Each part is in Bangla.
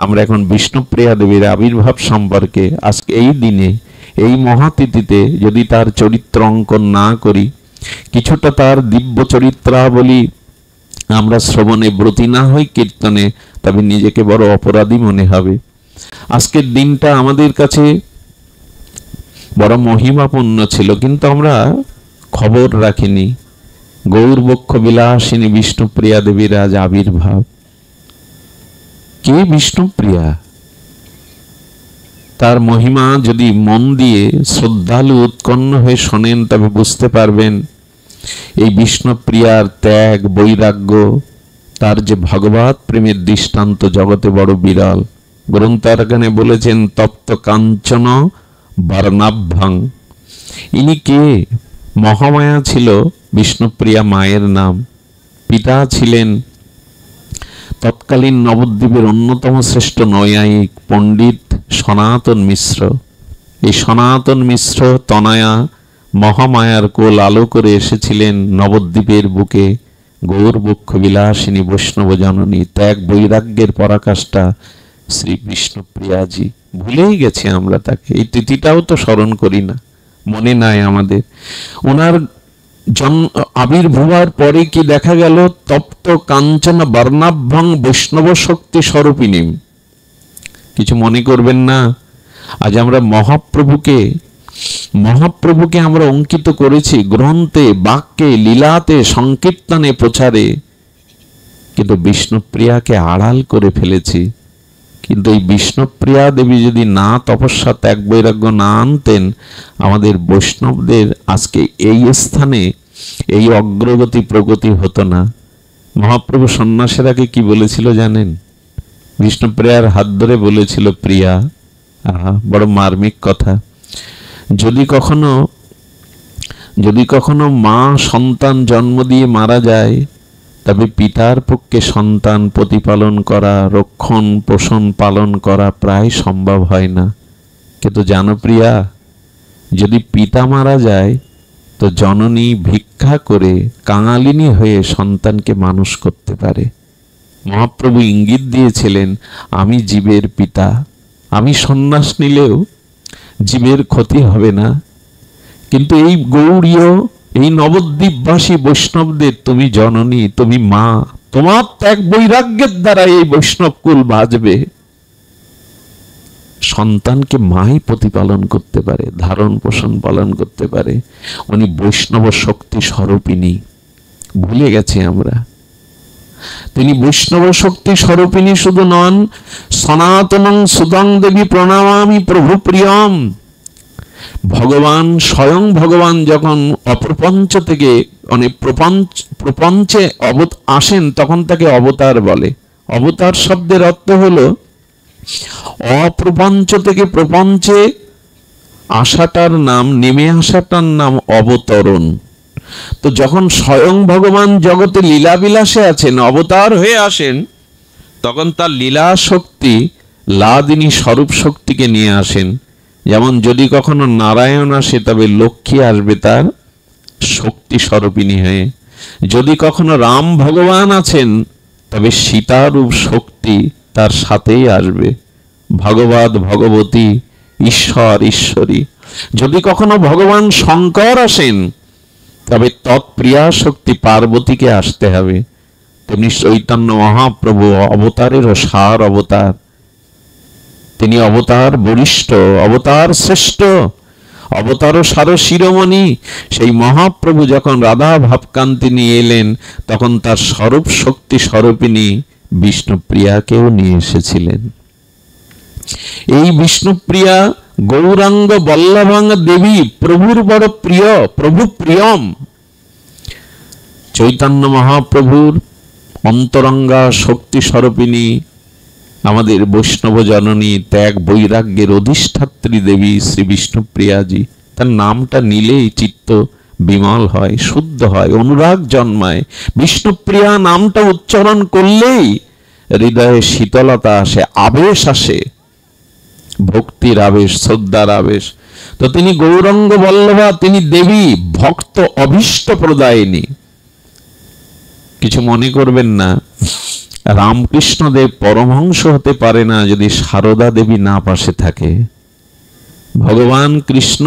আমরা এখন বিষ্ণুপ্রিয়া দেবীর আবির্ভাব সম্পর্কে আজকে এই দিনে এই মহাতিথিতে যদি তার চরিত্র অঙ্কন না করি, কিছুটা তার দিব্য চরিত্রাবলী আমরা শ্রবণে ব্রতী না হই, কীর্তনে, তবে নিজেকে বড় অপরাধী মনে হবে। আজকের দিনটা আমাদের কাছে বড় মহিমাপূর্ণ ছিল, কিন্তু আমরা খবর রাখিনি। গৌরবক্ষ বিলাসিনী বিষ্ণুপ্রিয়া দেবীর আজ আবির্ভাব। কে বিষ্ণুপ্রিয়া? তার মহিমা যদি মন দিয়ে শ্রদ্ধালু উৎকণ্ঠ হয়ে শোনেন তবে বুঝতে পারবেন এই বিষ্ণুপ্রিয়ার ত্যাগ, বৈরাগ্য, তার যে ভগবত প্রেমের দৃষ্টান্ত জগতে বড় বিরল। গ্রন্থারখানে বলেছেন তপ্ত কাঞ্চন বর্ণাভ্যাং। ইনি কে? মহামায়া ছিল বিষ্ণুপ্রিয়া মায়ের নাম। পিতা ছিলেন তৎকালীন নবদ্বীপের অন্যতম শ্রেষ্ঠ নৈয়ায়িক পণ্ডিত সনাতন মিশ্র। এই সনাতন মিশ্র তনয়া মহামায়ার কোল আলো করে এসেছিলেন নবদ্বীপের বুকে। গৌরবক্ষ বিলাসিনী বৈষ্ণব জননী, ত্যাগ বৈরাগ্যের পরাকাষ্ঠা শ্রী বিষ্ণুপ্রিয়াজি। ভুলেই গেছি আমরা তাকে, এই তিথিটাও তো স্মরণ করি না, মনে নাই আমাদের। ওনার আবির্ভাবার পরে কি দেখা গেল? তপ্ত কাঞ্চন বর্ণাভ্যাং বৈষ্ণব শক্তি স্বরূপিণী। কিছু মনে করবেন না, আজ আমরা মহাপ্রভুকে আমরা অঙ্কিত করেছি গ্রন্থে, বাক্যে, লীলাতে, সংকীর্তনে, প্রচারে, কিন্তু বিষ্ণুপ্রিয়াকে আড়াল করে ফেলেছি। কিন্তু এই বিষ্ণুপ্রিয়া দেবী যদি না তপস্যা, ত্যাগ, বৈরাগ্য না আনতেন, আমাদের বৈষ্ণবদের আজকে এই স্থানে এই অগ্রগতি প্রগতি হতো না। মহাপ্রভু সন্ন্যাসের আগে কি বলেছিল জানেন? বিষ্ণুপ্রিয়ার হাত ধরে বলেছিল, প্রিয়া। আহা, বড় মার্মিক কথা। যদি কখনো মা সন্তান জন্ম দিয়ে মারা যায়, তবে পিতার পক্ষে সন্তান প্রতিপালন করা, রক্ষণ পোষণ পালন করা প্রায় সম্ভব হয় না। কিন্তু জানো প্রিয়া, যদি পিতা মারা যায় তো জননী ভিক্ষা করে কাঙালিনী হয়ে সন্তানকে মানুষ করতে পারে। মহাপ্রভু ইঙ্গিত দিয়েছিলেন, আমি জীবের পিতা, আমি সন্ন্যাস নিলেও জীবের ক্ষতি হবে না। কিন্তু এই গৌড়ীয়, এই নবদ্বীপবাসী বৈষ্ণবদের তুমি জননী, তুমি মা, তোমার ত্যাগ বৈরাগ্যের দ্বারা এই বৈষ্ণব কুল বাঁচবে। সন্তানকে মাই প্রতিপালন করতে পারে, ধারণ পোষণ পালন করতে পারে। উনি বৈষ্ণব শক্তি স্বরূপিণী। ভুলে গেছি আমরা। তিনি বৈষ্ণব শক্তি স্বরূপিণী শুধু নন, সনাতনং সুতং দেবী প্রণামামি প্রভু প্রিয়ম। ভগবান স্বয়ং ভগবান যখন অপ্রপঞ্চ থেকে অনেক প্রপঞ্চে আসেন, তখন তাকে অবতার বলে। অবতার শব্দের অর্থ হলো অপ্রপঞ্চ থেকে প্রপঞ্চে আসাটার নাম, নেমে আসাটার নাম অবতরণ। তো যখন স্বয়ং ভগবান জগতে লীলা বিলাসে আছেন, অবতার হয়ে আসেন, তখন তার লীলা শক্তি, লাদিনী স্বরূপ শক্তিকে নিয়ে আসেন। যেমন যদি কখনো নারায়ণ আসে, তবে লক্ষ্মী আসবে তার শক্তি স্বরূপিণী হয়ে। যদি কখনো রাম ভগবান আছেন, তবে সীতারূপ শক্তি তার সাথেই আসবে, ভগবত ভগবতী, ঈশ্বর ঈশ্বরী। যদি কখনো ভগবান শঙ্কর আসেন, তবে তৎপ্রিয়া শক্তি পার্বতীকে আসতে হবে। তেমনি চৈতন্য মহাপ্রভু অবতারেরও সার অবতার। তিনি অবতার বরিষ্ঠ, অবতার শ্রেষ্ঠ, অবতার সার শিরোমণি। সেই মহাপ্রভু যখন রাধা ভাবকান্তি নিয়ে এলেন, তখন তার স্বরূপ শক্তি স্বরূপিণী বিষ্ণুপ্রিয়াকেও নিয়ে এসেছিলেন। এই বিষ্ণুপ্রিয়া গৌরাঙ্গ বল্লভাঙ্গ দেবী, প্রভুর বড় প্রিয়, প্রভু প্রিয়ম। চৈতন্য মহাপ্রভুর অন্তরঙ্গা শক্তি স্বরূপিণী আমাদের বৈষ্ণব জননী, ত্যাগ বৈরাগ্যের অধিষ্ঠাত্রী দেবী শ্রী বিষ্ণুপ্রিয়াজি। তার নামটা নিলেই চিত্ত বিমল হয়, শুদ্ধ হয়, অনুরাগ জন্মায়। বিষ্ণুপ্রিয়া নামটা উচ্চারণ করলেই হৃদয়ে শীতলতা আসে, আবেশ আসে, ভক্তির আবেশ, শ্রদ্ধার আবেশ। তো তিনি গৌরাঙ্গ বল্লভা, তিনি দেবী, ভক্ত অভীষ্ট প্রদায়িনী। কিছু মনে করবেন না, রামকৃষ্ণদেব পরমহংস হতে পারে না যদি সারদা দেবী না পাশে থাকে। ভগবান কৃষ্ণ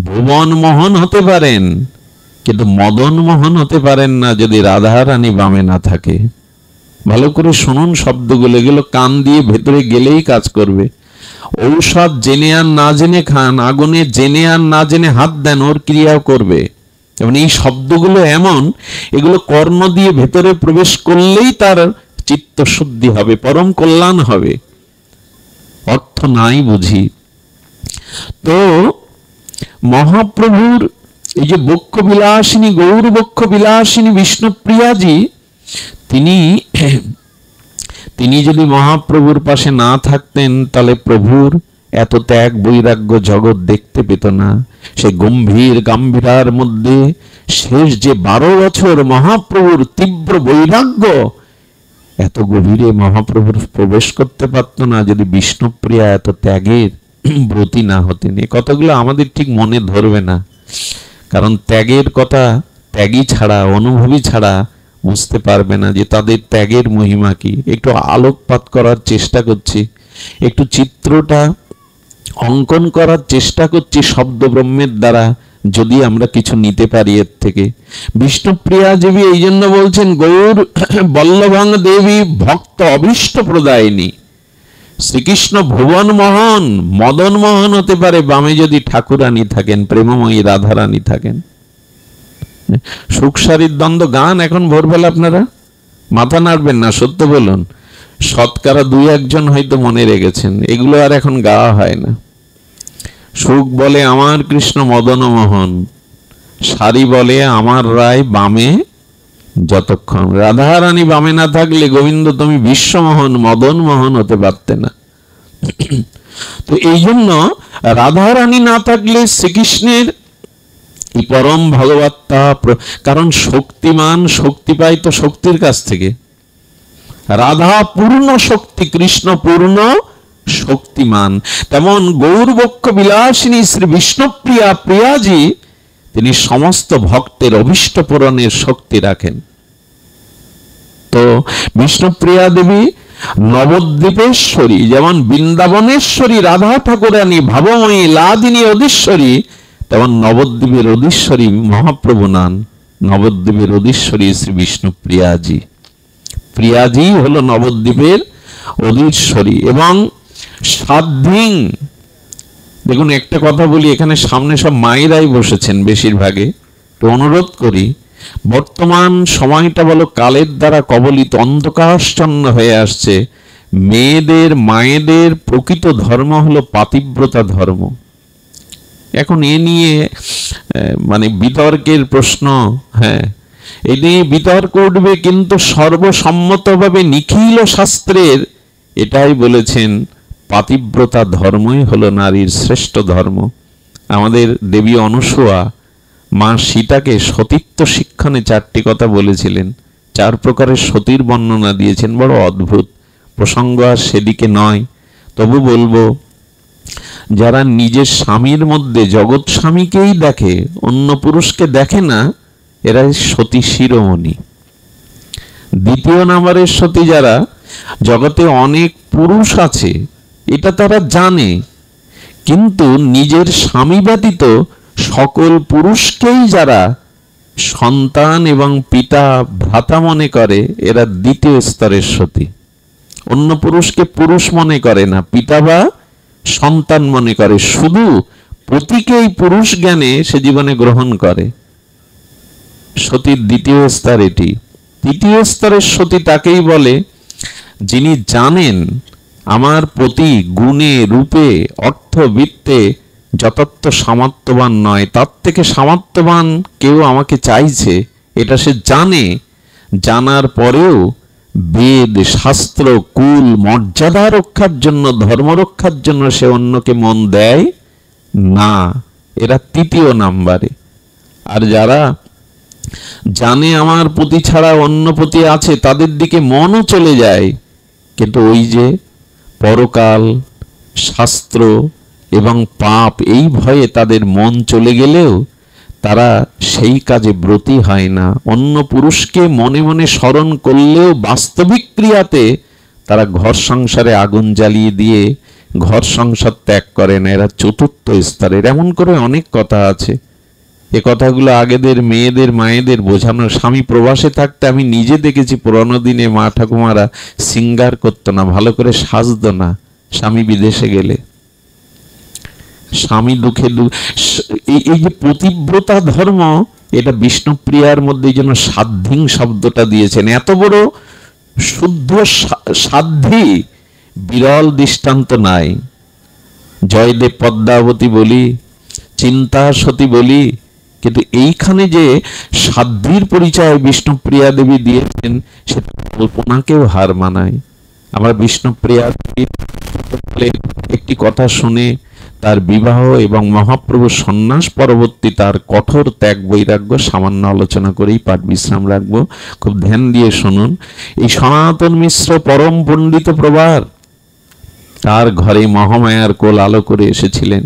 ভুবন মোহন হতে পারেন, কিন্তু মদন মোহন হতে পারেন না যদি রাধা রানী বামে না থাকে। ভালো করে শুনুন শব্দগুলো, এগুলো কান দিয়ে ভেতরে গেলেই কাজ করবে। ঔষধ জেনে আর না জেনে খান, আগুনে জেনে আর না জেনে হাত দেন, ওর ক্রিয়াও করবে। যেমন এই শব্দগুলো এমন, এগুলো কর্ণ দিয়ে ভেতরে প্রবেশ করলেই তার চিত্ত শুদ্ধি হবে, পরম কল্যাণ হবে। অর্থ নাই বুঝি। তো মহাপ্রভুর এই যে বক্ষ বিলাসিনী, গৌর বক্ষ বিলাসিনী বিষ্ণুপ্রিয়াজি, তিনি যদি মহাপ্রভুর পাশে না থাকতেন তাহলে প্রভুর এত ত্যাগ বৈরাগ্য জগৎ দেখতে পেত না। সে গম্ভীর গাম্ভীরার মধ্যে শেষ যে 12 বছর মহাপ্রভুর তীব্র বৈরাগ্য, এত গভীরে মহাপ্রভুর প্রবেশ করতে পারত না যদি বিষ্ণুপ্রিয়া এত ত্যাগের ব্রতী না হতেন। এই কথাগুলো আমাদের ঠিক মনে ধরবে না, কারণ ত্যাগের কথা ত্যাগী ছাড়া, অনুভবী ছাড়া বুঝতে পারবে না যে তাদের ত্যাগের মহিমা কি। একটু আলোকপাত করার চেষ্টা করছি, একটু চিত্রটা অঙ্কন করার চেষ্টা করছি শব্দ ব্রহ্মের দ্বারা, যদি আমরা কিছু নিতে পারি এর থেকে। বিষ্ণুপ্রিয়া দেবী এই জন্য বলছেন গৌর বল্লভাং দেবী ভক্ত অভীষ্ট প্রদায়িনী। শ্রীকৃষ্ণ ভুবন মোহন মদন মোহন হতে পারে বামে যদি ঠাকুরানী থাকেন, প্রেমময়ী রাধারানী থাকেন। সুখসারির দ্বন্দ্ব গান এখন ভোরবেলা আপনারা মাথা নাড়বেন না, সত্য বলুন, শতকরা 2-1 জন হয়তো মনে রেখেছেন, এগুলো আর এখন গাওয়া হয় না। সুখ বলে আমার কৃষ্ণ মদন মোহন, সারি বলে আমার রায় বামে যতক্ষণ। রাধারানী বামে না থাকলে গোবিন্দ তুমি বিশ্বমোহন মদন মোহন হতে পারতে না। তো এই জন্য রাধারানী না থাকলে শ্রীকৃষ্ণের এই পরম ভগবত্তা, কারণ শক্তিমান শক্তি পায় তো শক্তির কাছ থেকে। রাধা পূর্ণ শক্তি, কৃষ্ণ পূর্ণ শক্তিমান। তেমন গৌরবক্ষ বিলাসিনী শ্রী বিষ্ণুপ্রিয়া প্রিয়াজি, তিনি সমস্ত ভক্তের অভীষ্ট পূরণের শক্তি রাখেন। তো বিষ্ণুপ্রিয়া দেবী নবদ্বীপেশ্বরী, যেমন বৃন্দাবনেশ্বরী রাধা ঠাকুরানী ভাবময়ী লাদিনী অধীশ্বরী, তেমন নবদ্বীপের অধীশ্বরী মহাপ্রভু নান। নবদ্বীপের অধীশ্বরী শ্রী বিষ্ণুপ্রিয়াজি, প্রিয়াজি হলো নবদ্বীপের অধীশ্বরী। এবং সাধ্বিং, দেখুন একটা কথা বলি, এখানে সামনে সব মায়েরাই বসেছেন বেশিরভাগে, তো অনুরোধ করি, বর্তমান সময়টা বলো কালের দ্বারা কবলিত, অন্ধকারাচ্ছন্ন হয়ে আসছে। মেয়েদের মায়েদের প্রকৃত ধর্ম হলো পাতিব্রতা ধর্ম। এখন এ নিয়ে মানে বিতর্কের প্রশ্ন, হ্যাঁ এ নিয়ে বিতর্ক উঠবে, কিন্তু সর্বসম্মতভাবে নিখিল শাস্ত্রের এটাই বলেছেন, পাতিব্রতা ধর্মই হলো নারীর শ্রেষ্ঠ ধর্ম। আমাদের দেবী অনুসূয়া মা সীতাকে সতীত্ব শিক্ষণে 4টি কথা বলেছিলেন, 4 প্রকারের সতীর বর্ণনা দিয়েছেন, বড় অদ্ভুত প্রসঙ্গ আর সেদিকে নয়। তবু বলবো, যারা নিজের স্বামীর মধ্যে জগৎ স্বামীকেই দেখে, অন্য পুরুষকে দেখে না, এরা সতী শিরোমণি। 2 নম্বরের সতী যারা, জগতে অনেক পুরুষ আছে এটা তারা জানে, কিন্তু নিজের স্বামী ব্যতীত সকল পুরুষকেই যারা সন্তান এবং পিতা ভ্রাতা মনে করে, এরা 2য় স্তরের সতী। অন্য পুরুষকে পুরুষ মনে করে না, পিতা বা সন্তান মনে করে, শুধু পতিকেই পুরুষ জ্ঞানে সে জীবনে গ্রহণ করে। সতীর 2য় স্তর এটি। 3য় স্তরের সতী তাকেই বলে যিনি জানেন আমার পতি গুণে রূপে অর্থ বৃত্তে যথার্থ সামর্থ্যবান নয়, তার থেকে সামর্থ্যবান কেউ আমাকে চাইছে, এটা সে জানে। জানার পরেও বেদ শাস্ত্র কুল মর্যাদা রক্ষার জন্য, ধর্ম রক্ষার জন্য সে অন্যকে মন দেয় না, এরা 3য় নাম্বারে। আর যারা জানে আমার পতি ছাড়া অন্য পতি আছে, তাদের দিকে মনও চলে যায়, কিন্তু ওই যে পরকাল শাস্ত্র এবং পাপ, এই ভয়ে তাদের মন চলে গেলেও তারা সেই কাজে ব্রতী হয় না। অন্য পুরুষকে মনে মনে স্মরণ করলেও বাস্তবিক ক্রিয়াতে তারা ঘর সংসারে আগুন জ্বালিয়ে দিয়ে ঘর সংসার ত্যাগ করে না। এরা চতুর্থ স্তরের। এমন করে অনেক কথা আছে। এ কথাগুলো আগেদের মেয়েদের মায়েদের বোঝানো। স্বামী প্রবাসে থাকতে আমি নিজে দেখেছি, পুরনো দিনে মা ঠাকুমারা সিঙ্গার করতো না, ভালো করে সাজতো না স্বামী বিদেশে গেলে। স্বামী দুঃখে এই যে পতিব্রতা ধর্ম, এটা বিষ্ণুপ্রিয়ার মধ্যে যেন সাধ্যিং শব্দটা দিয়েছেন। এত বড় শুদ্ধ সাধ্যি বিরল দৃষ্টান্ত নাই। জয়দেব পদ্মাবতী বলি, চিন্তা সতী বলি, কিন্তু এইখানে যে সাধ্যির পরিচয় বিষ্ণুপ্রিয়া দেবী দিয়েছেন সেটা কল্পনাকেও হার মানায়। আমরা বিষ্ণুপ্রিয়া দেবীর একটি কথা শুনে তার বিবাহ এবং মহাপ্রভু সন্ন্যাস পরবর্তী তার কঠোর ত্যাগ বৈরাগ্য সামান্য আলোচনা করেই পাঠ বিশ্রাম রাখবো। খুব ধ্যান দিয়ে শুনুন। এই সনাতন মিশ্র পরম পণ্ডিত প্রবার তার ঘরে মহামায়ার কোল আলো করে এসেছিলেন।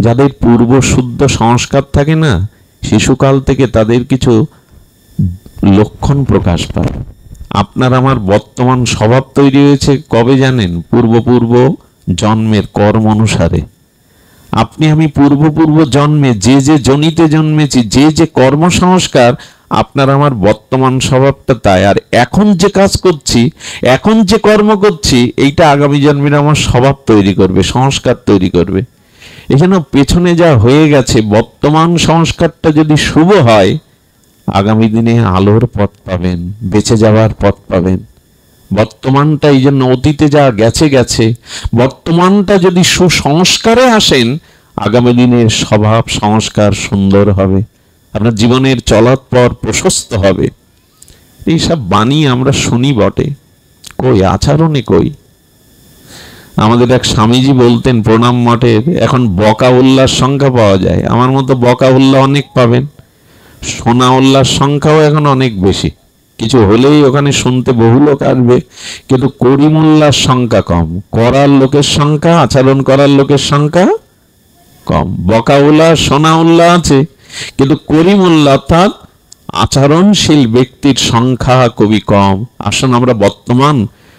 যাদের পূর্ব শুদ্ধ সংস্কার থাকে না, শিশুকাল থেকে তাদের কিছু লক্ষণ প্রকাশ পায়। আপনার আমার বর্তমান স্বভাব তৈরি হয়েছে কবে জানেন? পূর্ব জন্মের কর্ম অনুসারে। আপনি আমি পূর্ব জন্মে যে যে জনিতে জন্মেছি, যে যে কর্ম সংস্কার, আপনার আমার বর্তমান স্বভাবটা তাই। আর এখন যে কাজ করছি, এখন যে কর্ম করছি, এইটা আগামী জন্মের আমার স্বভাব তৈরি করবে, সংস্কার তৈরি করবে। এখানে পেছনে যা হয়ে গেছে, বর্তমান সংস্কারটা যদি শুভ হয়, আগামী দিনে আলোর পথ পাবেন, বেঁচে যাওয়ার পথ পাবেন। বর্তমানটা এই জন্য অতীতে যা গেছে গেছে, বর্তমানটা যদি সুসংস্কারে আসেন, আগামী দিনের স্বভাব সংস্কার সুন্দর হবে, আপনার জীবনের চলার পর প্রশস্ত হবে। এইসব বাণী আমরা শুনি বটে, কই আচরণে কই। আমাদের এক স্বামীজি বলতেন প্রণাম মঠের, এখন বকা উল্লার সংখ্যা পাওয়া যায়, আমার মতো বকা উল্লা অনেক পাবেন, সোনা উল্লার সংখ্যাও এখন অনেক বেশি। কিছু হলেই ওখানে শুনতে বহু লোক আসবে, কিন্তু করিমুল্লার সংখ্যা কম, করার লোকের সংখ্যা, আচরণ করার লোকের সংখ্যা কম। বকাউল্লাহ সোনাউল্লাহ আছে, কিন্তু করিমুল্লাহ অর্থাৎ আচরণশীল ব্যক্তির সংখ্যা খুবই কম। আসুন আমরা বর্তমান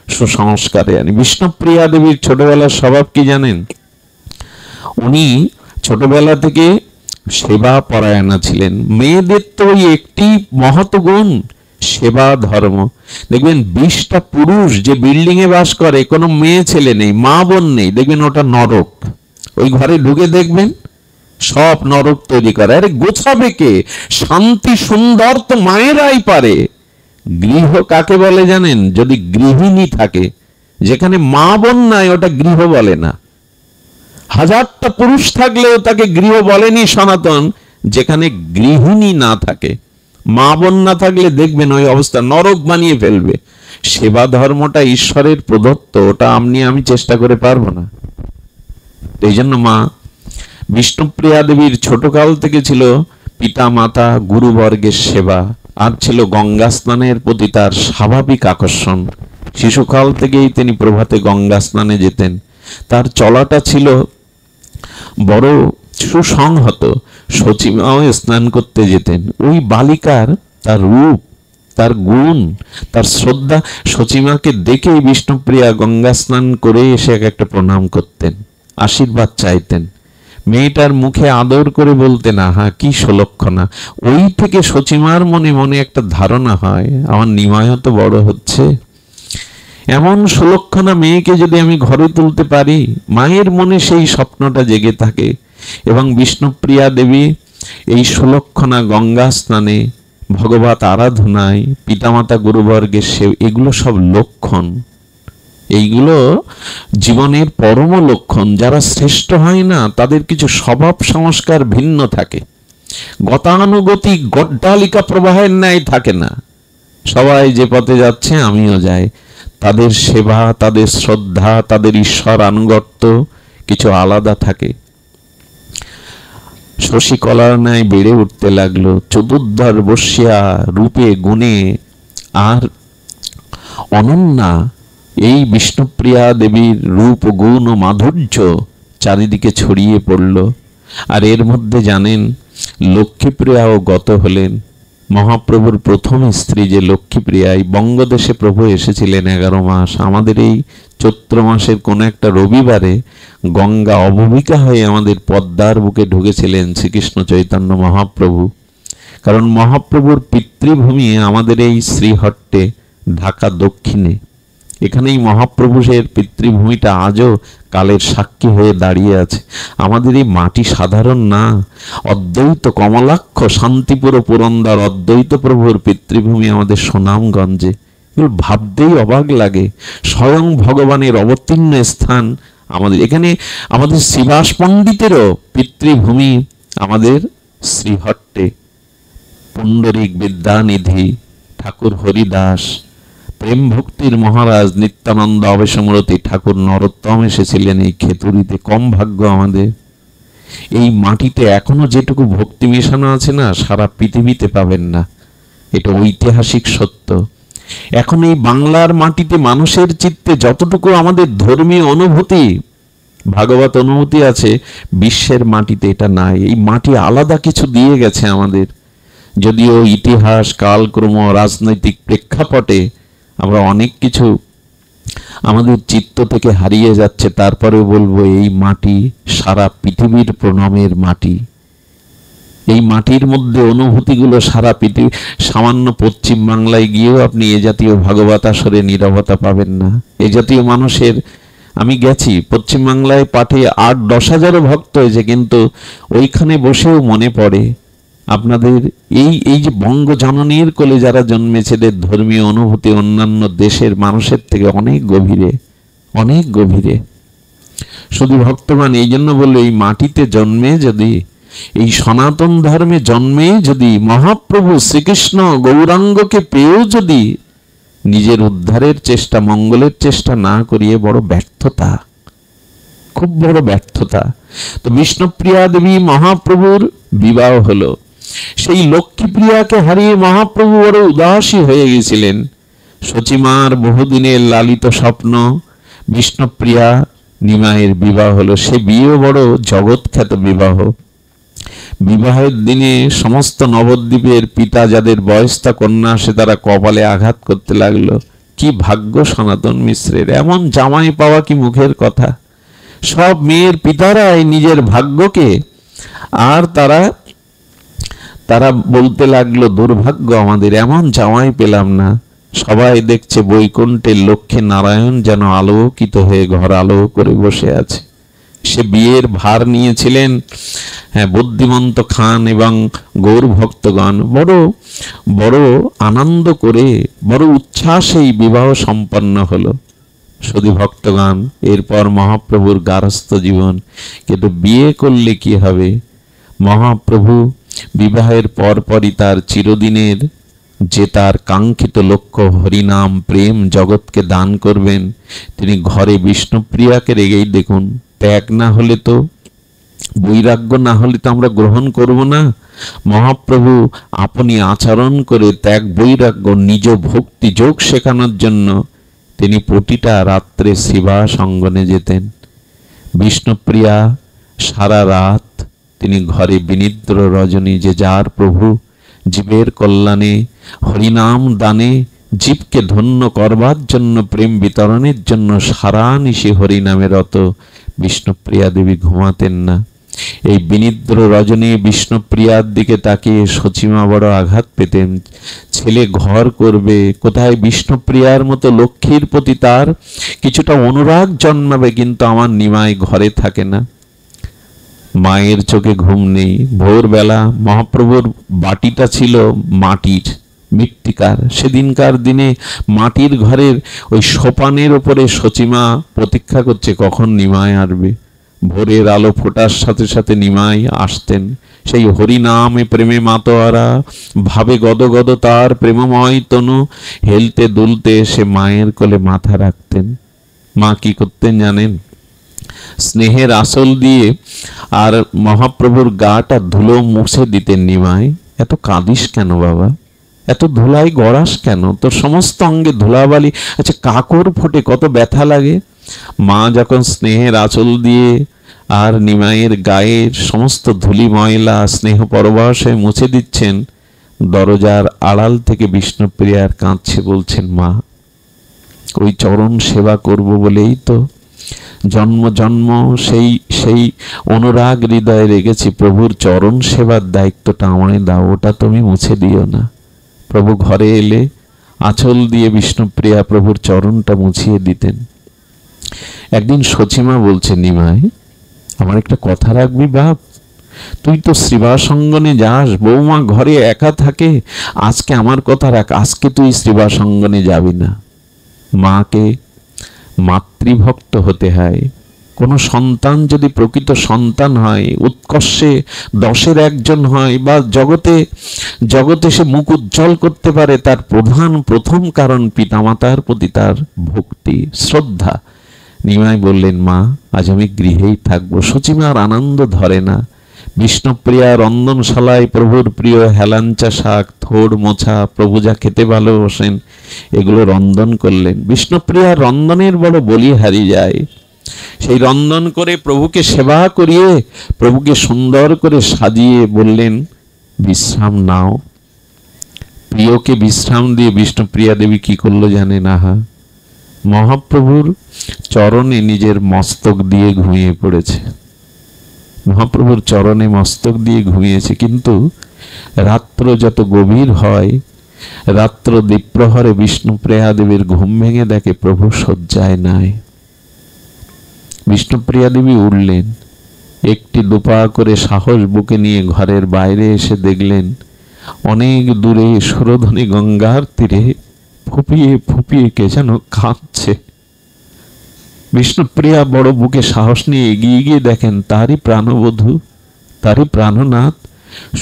সুসংস্কারে আনি। বিষ্ণুপ্রিয়া দেবীর ছোটবেলার স্বভাব কি জানেন? উনি ছোটবেলা থেকে সেবা পরায়ণা ছিলেন। মেয়েদের তো ওই একটি মহৎ গুণ, সেবা ধর্ম। দেখবেন 20টা পুরুষ যে বিল্ডিং এ বাস করে, কোনো মেয়ে ছেলে নেই, মা বোন নেই, দেখবেন ওটা নরক। ওই ঘরে ঢুকে দেখবেন সব নরক তৈরি করে। আরে গোছাবে কে? শান্তি সুন্দর তো মায়েরাই পারে। গৃহ কাকে বলে জানেন? যদি গৃহিণী থাকে। যেখানে মা বোন নাই, ওটা গৃহ বলে না। 1000টা পুরুষ থাকলেও তাকে গৃহ বলেনি সনাতন, যেখানে গৃহিণী না থাকে। মা বোন না থাকলে দেখবেন ওই অবস্থা, নরক বানিয়ে ফেলবে। সেবা ধর্মটা ঈশ্বরের প্রদত্ত, ওটা আপনি আমি চেষ্টা করে পারবো না। এই জন্য মা বিষ্ণুপ্রিয়া দেবীর ছোটকাল থেকে ছিল পিতা মাতা গুরুবর্গের সেবা, আর ছিল গঙ্গা স্নানের প্রতি তার স্বাভাবিক আকর্ষণ। শিশুকাল থেকেই তিনি প্রভাতে গঙ্গা স্নানে যেতেন। তার চলাটা ছিল বড় সুসংহত। সচিমাও স্নান করতে যেতেন। ওই বালিকার তার রূপ, তার গুণ, তার শ্রদ্ধা, সচিমাকে দেখেই বিষ্ণুপ্রিয়া গঙ্গা স্নান করে এসে একটা প্রণাম করতেন, আশীর্বাদ চাইতেন। মেয়েটার মুখে আদর করে বলতেন, আহা কি সুলক্ষণা। ওই থেকে সচিমার মনে মনে একটা ধারণা হয়, আমার নিমায় তো বড় হচ্ছে, এমন সুলক্ষণা মেয়েকে যদি আমি ঘরে তুলতে পারি, মায়ের মনে সেই স্বপ্নটা জেগে থাকে। এবং বিষ্ণুপ্রিয়া দেবী এই সুলক্ষণা গঙ্গা স্নানে, ভগবত আরাধনায়, পিতামাতা গুরুবর্গের সেবা, এগুলো সব লক্ষণ। এইগুলো জীবনের পরম লক্ষণ। যারা শ্রেষ্ঠ হয় না, তাদের কিছু স্বভাব সংস্কার ভিন্ন থাকে, গতানুগতিক গড্ডালিকা প্রবাহের ন্যায় থাকে না। সবাই যে পথে যাচ্ছে আমিও যাই। তাদের সেবা, তাদের শ্রদ্ধা, তাদের ঈশ্বর আনুগত্য কিছু আলাদা থাকে। শশীকলার ন্যায় বেড়ে উঠতে লাগলো, চতুর্ধর বসিয়া রূপে গুণে আর অনন্যা। এই বিষ্ণুপ্রিয়া দেবীর রূপ, গুণ ও মাধুর্য চারিদিকে ছড়িয়ে পড়ল। আর এর মধ্যে জানেন লক্ষ্মীপ্রিয়াও গত হলেন। মহাপ্রভুর প্রথম স্ত্রী যে লক্ষ্মীপ্রিয়া, এই বঙ্গদেশে প্রভু এসেছিলেন 11 মাস। আমাদের এই চৈত্র মাসের কোন একটা রবিবারে গঙ্গা অববাহিকা হয়ে আমাদের পদ্মার বুকে ঢুকেছিলেন শ্রীকৃষ্ণ চৈতন্য মহাপ্রভু। কারণ মহাপ্রভুর পিতৃভূমি আমাদের এই শ্রীহট্টে, ঢাকা দক্ষিণে। এখানেই মহাপ্রভুর পিতৃভূমিটা আজও কালের সাক্ষী হয়ে দাঁড়িয়ে আছে। আমাদের এই মাটি সাধারণ না, অদ্বৈত কমলাক্ষ শান্তিপুর পুরন্দর অদ্বৈত প্রভুর পিতৃভূমি আমাদের সুনামগঞ্জে। এগুলো ভাবতেই অবাক লাগে। স্বয়ং ভগবানের অবতীর্ণ স্থান আমাদের এখানে। আমাদের শ্রীবাস পণ্ডিতেরও পিতৃভূমি আমাদের শ্রীহট্টে। পুণ্ডরিক বিদ্যানিধি ঠাকুর হরিদাস, প্রেম ভক্তির মহারাজ নিত্যানন্দ অবেশমূরতি ঠাকুর নরোত্তম এসেছিলেন এই খেতুরিতে। কম ভাগ্য আমাদের। এই মাটিতে এখনো যেটুকু ভক্তি মেশানো আছে না, সারা পৃথিবীতে পাবেন না। এটা ঐতিহাসিক সত্য। এখন এই বাংলার মাটিতে মানুষের চিত্তে যতটুকু আমাদের ধর্মীয় অনুভূতি, ভাগবত অনুভূতি আছে, বিশ্বের মাটিতে এটা নাই। এই মাটি আলাদা কিছু দিয়ে গেছে আমাদের। যদিও ইতিহাস, কালক্রম, রাজনৈতিক প্রেক্ষাপটে আমরা অনেক কিছু আমাদের চিত্ত থেকে হারিয়ে যাচ্ছে, তারপরেও বলবো এই মাটি সারা পৃথিবীর প্রণামের মাটি। এই মাটির মধ্যে অনুভূতিগুলো সারা পৃথিবী। সামান্য পশ্চিম বাংলায় গিয়েও আপনি এ জাতীয় ভাগবত আসরে নীরবতা পাবেন না। এ জাতীয় মানুষের, আমি গেছি পশ্চিম বাংলায়, পাঠে 8-10 হাজারও ভক্ত হয়েছে, কিন্তু ওইখানে বসেও মনে পড়ে আপনাদের এই যে বঙ্গ জননীর কোলে যারা জন্মেছে, এদের ধর্মীয় অনুভূতি অন্যান্য দেশের মানুষের থেকে অনেক গভীরে, অনেক গভীরে। শুধু ভক্তগণ এই জন্য বললো, এই মাটিতে জন্মে যদি, এই সনাতন ধর্মে জন্মে যদি, মহাপ্রভু শ্রীকৃষ্ণ গৌরাঙ্গকে পেয়েও যদি নিজের উদ্ধারের চেষ্টা, মঙ্গলের চেষ্টা না করিয়ে, বড় ব্যর্থতা, খুব বড় ব্যর্থতা। তো বিষ্ণুপ্রিয়া দেবী মহাপ্রভুর বিবাহ হলো। সেই লক্ষ্মীপ্রিয়াকে হারিয়ে মহাপ্রভু বড় উদাসী হয়ে গেছিলেন। সচিমার বহুদিনের লালিত স্বপ্ন, বিষ্ণুপ্রিয়া নিমায়ের বিবাহ হলো। সে বিয়ে বড় জগৎখ্যাত বিবাহ। বিবাহের দিনে সমস্ত নবদ্বীপের পিতা যাদের বয়স্তা কন্যা আসে, তারা কপালে আঘাত করতে লাগলো। কি ভাগ্য সনাতন মিশ্রের, এমন জামাই পাওয়া কি মুখের কথা। সব মেয়ের পিতারাই নিজের ভাগ্যকে, আর তারা বলতে লাগলো, দুর্ভাগ্য আমাদের, এমন জামাই পেলাম না। সবাই দেখছে বৈকুণ্ঠের লক্ষ্মী নারায়ণ যেন আলোকিত হয়ে ঘর আলো করে বসে আছে। সে বিয়ের ভার নিয়েছিলেন বুদ্ধিমন্ত খান এবং গৌর ভক্তগণ। বড় বড় আনন্দ করে, বড় উচ্ছ্বাসে এই বিবাহ সম্পন্ন হলো। শুধু ভক্তগণ, এরপর মহাপ্রভুর গারস্থ জীবন। কিন্তু বিয়ে করলে কি হবে? মহাপ্রভু বিবাহের পরপরই তার চিরদিনের যে তার কাঙ্ক্ষিত লক্ষ্য, হরিনাম প্রেম জগৎকে দান করবেন, তিনি ঘরে বিষ্ণুপ্রিয়াকে রেগেই দেখুন। ত্যাগ না হলে তো, বৈরাগ্য না হলে তো আমরা গ্রহণ করব না। মহাপ্রভু আপনি আচরণ করে ত্যাগ বৈরাগ্য, নিজ ভক্তি যোগ শেখানোর জন্য তিনি প্রতিটা রাত্রে শিবাস অঙ্গনে যেতেন। বিষ্ণুপ্রিয়া সারা রাত তিনি ঘরে বিনিদ্র রজনী, যে যার প্রভু জীবের কল্যাণে, হরিনাম দানে, জীবকে ধন্য করবার জন্য, প্রেম বিতরণের জন্য সারা নিশি হরিনামে রত বিষ্ণুপ্রিয়া দেবী ঘুমাতেন না। এই বিনিদ্র রজনী বিষ্ণুপ্রিয়ার দিকে তাকিয়ে সচিমা বড় আঘাত পেতেন। ছেলে ঘর করবে কোথায়, বিষ্ণুপ্রিয়ার মতো লক্ষ্মীর প্রতি তার কিছুটা অনুরাগ জন্মাবে, কিন্তু আমার নিমাই ঘরে থাকে না। মায়ের চোখে ঘুম নেই। ভোরবেলা মহাপ্রভুর বাটিটা ছিল মাটির, মৃত্তিকার। সেদিনকার দিনে মাটির ঘরের ওই সোপানের ওপরে সচিমা প্রতীক্ষা করছে কখন নিমাই আসবে। ভোরের আলো ফোটার সাথে সাথে নিমাই আসতেন। সেই হরিনামে প্রেমে মাতোয়ারা, ভাবে গদগদ তার প্রেমময় তনু, হেলতে দুলতে সে মায়ের কোলে মাথা রাখতেন। মা কি করতেন জানেন? স্নেহের আঁচল দিয়ে আর মহাপ্রভুর গাটা ধুলো মুছে দিতেন। নিমাই, এত কাঁদিস কেন বাবা, এত ধুলাই গড়াস কেন, তোর সমস্ত অঙ্গে ধুলাবালি, আচ্ছা কাকর ফোটে কত ব্যথা লাগে। মা যখন স্নেহের আঁচল দিয়ে আর নিমাইয়ের গায়ের সমস্ত ধুলি ময়লা স্নেহ পরবশে মুছে দিচ্ছেন। দরজার আড়াল থেকে বিষ্ণুপ্রিয়ার কাঁদছে, বলছেন মা, ওই চরণ সেবা করব বলেই তো জন্ম জন্ম সেই সেই অনুরাগ হৃদয়ে রেখেছি। প্রভুর চরণ সেবার দায়িত্বটা আমায় দাও, ওটা তুমি মুছে দিও না। প্রভু ঘরে এলে আঁচল দিয়ে বিষ্ণুপ্রিয়া প্রভুর চরণটা মুছিয়ে দিতেন। একদিন সচিমা বলছে, নিমাই, আমার একটা কথা রাখবি বাপ? তুই তো শ্রীবাসঙ্গনে যাস, বৌমা ঘরে একা থাকে, আজকে আমার কথা রাখ, আজকে তুই শ্রীবাসঙ্গনে যাবি না। মাকে মাতৃভক্ত হতে হয়। কোনো সন্তান যদি প্রকৃত সন্তান হয়, উৎকর্ষে 10-এর একজন হয়, বা জগতে জগতে সে মুখ উজ্জ্বল করতে পারে, তার প্রথম কারণ পিতামাতার প্রতি তার ভক্তি, শ্রদ্ধা। নিমাই বললেন, মা, আজ আমি গৃহেই থাকবো। সচিমার আনন্দ ধরে না। বিষ্ণুপ্রিয়া রন্ধনশালায় প্রভুর প্রিয় হেলাঞ্চা শাক, থোড় মোছা, প্রভু যা খেতে ভালোবাসেন, এগুলো রন্ধন করলেন। বিষ্ণুপ্রিয়ার রন্ধনের বড় বলিহারি যায়। সেই রন্ধন করে প্রভুকে সেবা করিয়ে প্রভুকে সুন্দর করে সাজিয়ে বললেন, বিশ্রাম নাও। প্রিয়কে বিশ্রাম দিয়ে বিষ্ণুপ্রিয়া দেবী কি করলো জানেন? আহা, মহাপ্রভুর চরণে নিজের মস্তক দিয়ে ঘুমিয়ে পড়েছে। মহাপ্রভুর চরণে মস্তক দিয়ে ঘুমিয়েছে। কিন্তু রাত্র যত গভীর হয়, রাত্র দ্বিপ্রহরে বিষ্ণুপ্রিয়া দেবীর ঘুম ভেঙে দেখে প্রভু শয্যায় নাই। বিষ্ণুপ্রিয়া দেবী উঠলেন, একটি দুপা করে সাহস বুকে নিয়ে ঘরের বাইরে এসে দেখলেন অনেক দূরে সুরধনী গঙ্গার তীরে ফুপিয়ে ফুপিয়ে কে যেন কাঁদছে। বিষ্ণুপ্রিয়া বড় বুকে সাহস নিয়ে এগিয়ে গিয়ে দেখেন তারই প্রাণবধূ, তারই প্রাণনাথ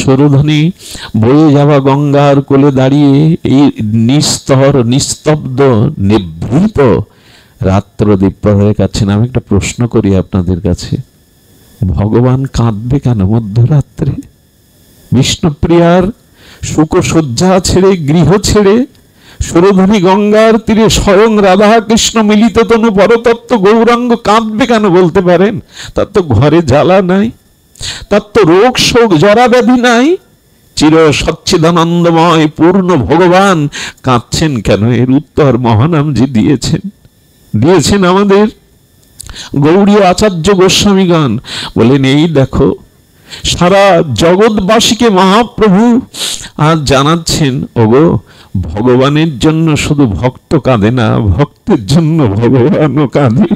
সুরধনী বয়ে যাওয়া গঙ্গার কোলে দাঁড়িয়ে এই নিস্তর, নিস্তব্ধ, নিভৃত রাত্র দ্বীপ্রহরে কাছেন। আমি একটা প্রশ্ন করি আপনাদের কাছে, ভগবান কাঁদবে কেন মধ্যরাত্রে? বিষ্ণুপ্রিয়ার শুকশয্যা ছেড়ে, গৃহ ছেড়ে, সুরধনী গঙ্গার তীরে স্বয়ং রাধা কৃষ্ণ মিলিত তনু পরতত্ত্ব গৌরাঙ্গ কাঁদবে কেন বলতে পারেন? তার তো ঘরে জ্বালা নাই, তার তো রোগ শোক জরা ব্যাধি নাই, চির সচ্চিদানন্দময় পূর্ণ ভগবান কাঁদছেন কেন? এর উত্তর মহানামজি দিয়েছেন আমাদের গৌড়ীয় আচার্য গোস্বামীগণ। বলেন, এই দেখো সারা জগৎবাসীকে মহাপ্রভু আজ জানাচ্ছেন, ওগো, ভগবানের জন্য শুধু ভক্ত কাঁদে না, ভক্তের জন্য ভগবানও কাঁদে।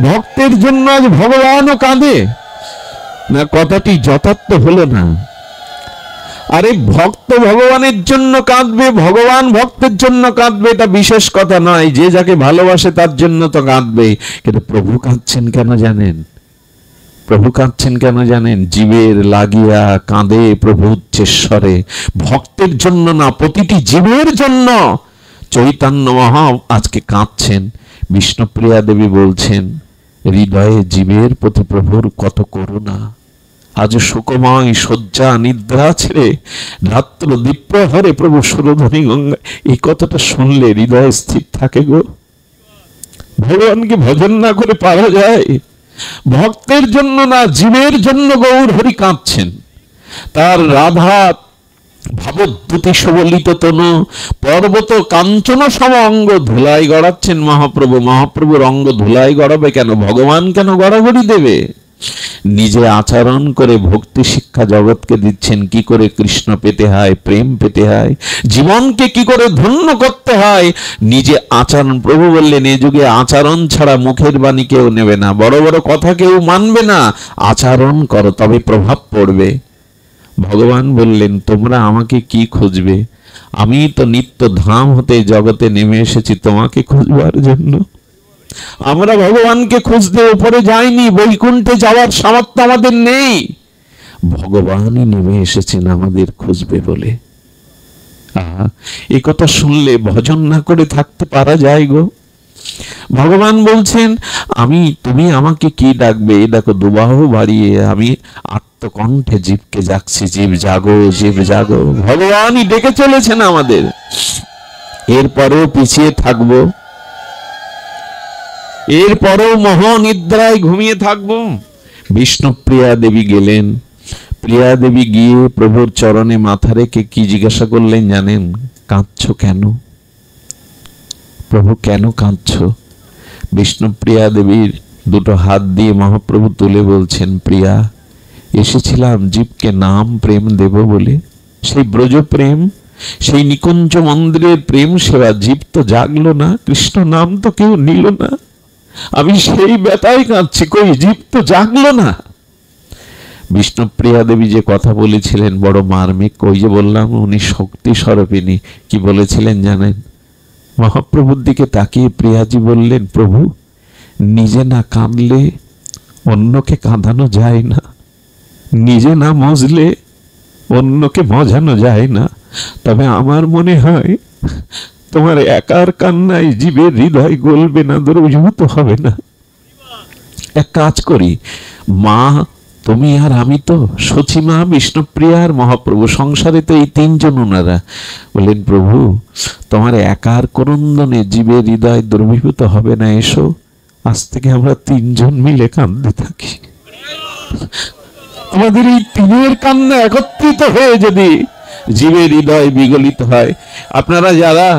ভক্তের জন্য আজ ভগবানও কাঁদে না। কথাটি যথার্থ হলো না। আরে ভক্ত ভগবানের জন্য কাঁদবে, ভগবান ভক্তের জন্য কাঁদবে, এটা বিশেষ কথা নয়। যে যাকে ভালোবাসে তার জন্য তো কাঁদবে। কিন্তু প্রভু কাঁদছেন কেন জানেন? প্রভু কাঁদছেন কেন জানেন? জীবের লাগিয়া কাঁদে প্রভু উচ্চেশ্বরে, ভক্তের জন্য না, প্রতিটি জীবের জন্য চৈতন্য মহা আজকে কাঁদছেন। বিষ্ণুপ্রিয়া দেবী বলছেন, হৃদয়ে জীবের প্রতি প্রভুর কত করুণা। আজ সুকময় শয্যা নিদ্রা ছেড়ে রাত্র দ্বীপ্রহরে প্রভু সুরধনী গঙ্গা, এই কথাটা শুনলে হৃদয়ে স্থির থাকে গো। ভগবানকে ভজন না করে পারা যায়? ভক্তের জন্য না, জীবের জন্য গৌর হরি কাঁদছেন। তার রাধা ভাবদ্যুতি সুবলিত তনু পর্বত কাঞ্চন সম অঙ্গ ধুলাই গড়াচ্ছেন মহাপ্রভু। মহাপ্রভুর অঙ্গ ধুলাই গড়াবে কেন? ভগবান কেন গড়াগড়ি দেবে? নিজে আচরণ করে ভক্তি শিক্ষা জগৎকে দিচ্ছেন, কি করে কৃষ্ণ পেতে হয়, প্রেম পেতে হয়, জীবনকে কি করে ধন্য করতে হয়। নিজে আচরণ, প্রভু বললেন এ যুগে আচরণ ছাড়া মুখের বাণী কেউ নেবে না, বড় বড় কথা কেউ মানবে না, আচরণ করো তবে প্রভাব পড়বে। ভগবান বললেন, তোমরা আমাকে কি খুঁজবে? আমি তো নিত্য ধাম হতে জগতে নেমে এসেছি তোমাকে খুঁজবার জন্য। আমরা ভগবানকে খুঁজতে উপরে যাইনি, বৈকুণ্ঠে যাওয়ার সামর্থ্য আমাদের নেই। ভগবানই নেমে এসেছেন আমাদের খুঁজবে বলে। এই কথা শুনলে ভজন না করে থাকতে পারা যায় গো? ভগবান বলছেন, তুমি আমাকে কি ডাকবে? দেখো দুবাহু বাড়িয়ে আমি আত্মকণ্ঠে জীবকে ডাকছি, জীব জাগো, জীব জাগো। ভগবানই ডেকে চলেছেন আমাদের। এরপরেও পিছিয়ে থাকবো, এরপরও মহানিদ্রায় ঘুমিয়ে থাকবো? বিষ্ণুপ্রিয়া দেবী গেলেন। প্রিয়া দেবী গিয়ে প্রভুর চরণে মাথা রেখে কি জিজ্ঞাসা করলেন জানেন? কাঁদছো কেন? প্রভু কেন কাঁদছো? বিষ্ণুপ্রিয়া দেবীর দুটো হাত দিয়ে মহাপ্রভু তুলে বলছেন, প্রিয়া, এসেছিলাম জীবকে নাম প্রেম দেব বলে। সেই ব্রজ প্রেম, সেই নিকুঞ্জ মন্দিরের প্রেম সেবা, জীব তো জাগলো না, কৃষ্ণ নাম তো কেউ নিল না। আমি সেই ব্যথায় কাঁদছি, কই জীব তো জাগলো না। বিষ্ণুপ্রিয়া দেবী যে কথা বলেছিলেন বড় মার্মিক, ওই যে বললাম উনি শক্তি স্বরূপিণী। কি বলেছিলেন জানেন? মহাপ্রভুর দিকে তাকিয়ে প্রিয়াজি বললেন, প্রভু, নিজে না কাঁদলে অন্যকে কাঁদানো যায় না, নিজে না মজলে অন্যকে মজানো যায় না। তবে আমার মনে হয় তোমার একার কান্নায় জীবের হৃদয় গলবে না, দ্রবীভূত হবে না। এক কাজ করি, মা, তুমি আর আমি তো, সচিমা, বিষ্ণুপ্রিয়া আর মহাপ্রভু, সংসারে তো এই তিনজন ওনারা। বললেন, প্রভু, তোমার একার ক্রন্দনে জীবের হৃদয় দ্রবীভূত হবে না, এসো, আজ থেকে আমরা তিনজন মিলে কাঁদতে থাকি। আমাদের এই তিনের কান্না একত্রিত হয়ে যদি জীবের হৃদয় বিগলিত হয়। আপনারা যারা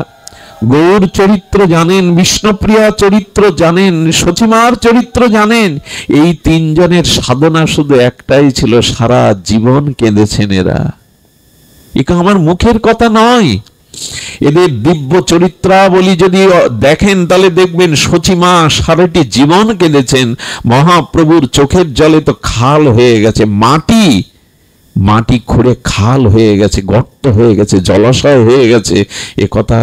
গৌর চরিত্র জানেন, বিষ্ণুপ্রিয়া চরিত্র জানেন, সচিমার চরিত্র জানেন, এই তিনজনের সাধনা শুধু একটাই ছিল, সারা জীবন কেঁদেছেন এরা। এটা আমার মুখের কথা নয়। এদের দিব্য চরিত্রাবলী যদি দেখেন তাহলে দেখবেন সচিমা সারাটি জীবন কেঁদেছেন। মহাপ্রভুর চোখের জলে তো খাল হয়ে গেছে, মাটি মাটি খুঁড়ে খাল হয়ে গেছে, গর্ত হয়ে গেছে, জলাশয় হয়ে গেছে। একথা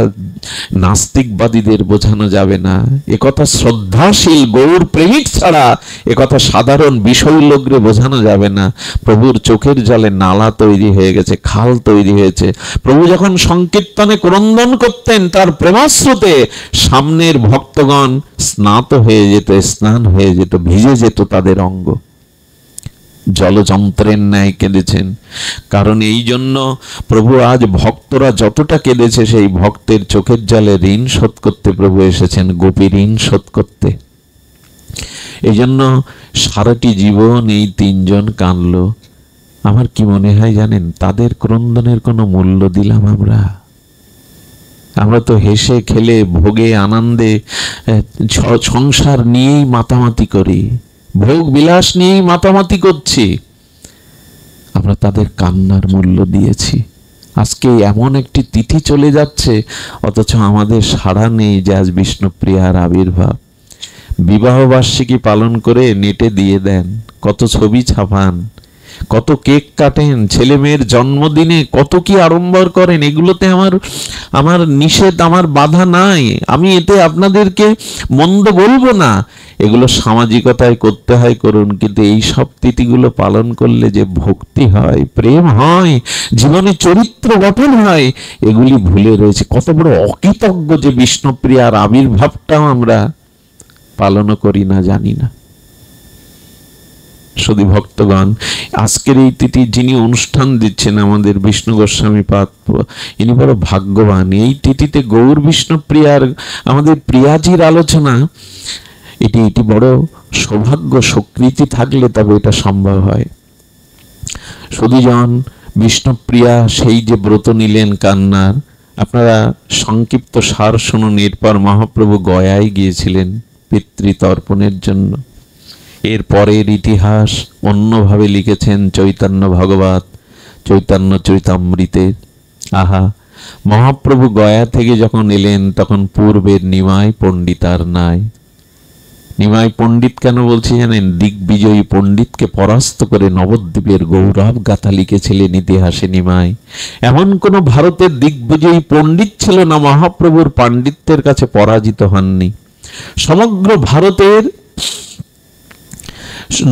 নাস্তিকবাদীদের বোঝানো যাবে না, একথা শ্রদ্ধাশীল গৌর প্রেমিক ছাড়া একথা সাধারণ বিষয়লোকরে বোঝানো যাবে না। প্রভুর চোখের জলে নালা তৈরি হয়ে গেছে, খাল তৈরি হয়েছে। প্রভু যখন সংকীর্তনে ক্রন্দন করতেন, তার প্রেমাশ্রুতে সামনের ভক্তগণ স্নাত হয়ে যেত, স্নান হয়ে যেত, ভিজে যেত তাদের অঙ্গ। জলযন্ত্রের ন্যায় কেঁদেছেন। কারণ এই জন্য প্রভু আজ ভক্তরা যতটা কেঁদেছে, সেই ভক্তের চোখের জলে ঋণ শোধ করতে প্রভু এসেছেন, গোপী ঋণ শোধ করতে। এই জন্য সারাটি জীবন এই তিনজন কাঁদলো। আমার কি মনে হয় জানেন, তাদের ক্রন্দনের কোনো মূল্য দিলাম আমরা? আমরা তো হেসে খেলে ভোগে আনন্দে সংসার নিয়েই মাতামাতি করি, ভোগ বিলাস নিয়েই মাতামাতি করছি। আমরা তাদের কান্নার মূল্য দিয়েছি। আজকে এমন একটি তিথি চলে যাচ্ছে, অথচ আমাদের সাড়া নেই যে আজ বিষ্ণুপ্রিয়ার আবির্ভাব। বিবাহ বার্ষিকী পালন করে নেটে দিয়ে দেন, কত ছবি ছাপান, কত কেক কাটেন, ছেলে মেয়ের জন্মদিনে কত কি আড়ম্বর করেন। এগুলোতে আমার নিষেধ, আমার বাধা নাই। আমি এতে আপনাদেরকে মন্দ বলবো না। এগুলো সামাজিকতায় করতে হয়, করুন, কিন্তু এই সব তিথিগুলো পালন করলে যে ভক্তি হয়, প্রেম হয়, জীবনে চরিত্র গঠন হয়, এগুলি ভুলে রয়েছে। কত বড় অকৃতজ্ঞ যে বিষ্ণুপ্রিয়ার আবির্ভাবটাও আমরা পালনও করি না, জানি না। শুধু ভক্তগণ, আজকের এই তিথি যিনি অনুষ্ঠান দিচ্ছেন আমাদের বিষ্ণু গোস্বামী পাদ, ইনি বড় ভাগ্যবান। এই তিথিতে গৌর বিষ্ণুপ্রিয়ার, আমাদের প্রিয়াজির আলোচনা, এটি বড় সৌভাগ্য। স্বীকৃতি থাকলে তবে এটা সম্ভব হয়। সুধীজন, বিষ্ণুপ্রিয়া সেই যে ব্রত নিলেন কান্নার, আপনারা সংক্ষিপ্ত সার শুনুন। এরপর মহাপ্রভু গয়ায় গিয়েছিলেন পিতৃতর্পণের জন্য। এর পরের ইতিহাস অন্যভাবে লিখেছেন চৈতন্য ভগবত, চৈতন্য চরিতামৃতের। আহা, মহাপ্রভু গয়া থেকে যখন এলেন তখন পূর্বের নিমাই পণ্ডিত আর নাই। নিমাই পণ্ডিত কেন বলছি জানেন? দিগ্বিজয়ী পণ্ডিতকে পরাস্ত করে নবদ্বীপের গৌরব গাথা লিখেছিলেন ইতিহাসে নিমাই। এমন কোন ভারতের দিগ্বিজয়ী পণ্ডিত ছিল না মহাপ্রভুর পাণ্ডিত্যের কাছে পরাজিত হননি। সমগ্র ভারতের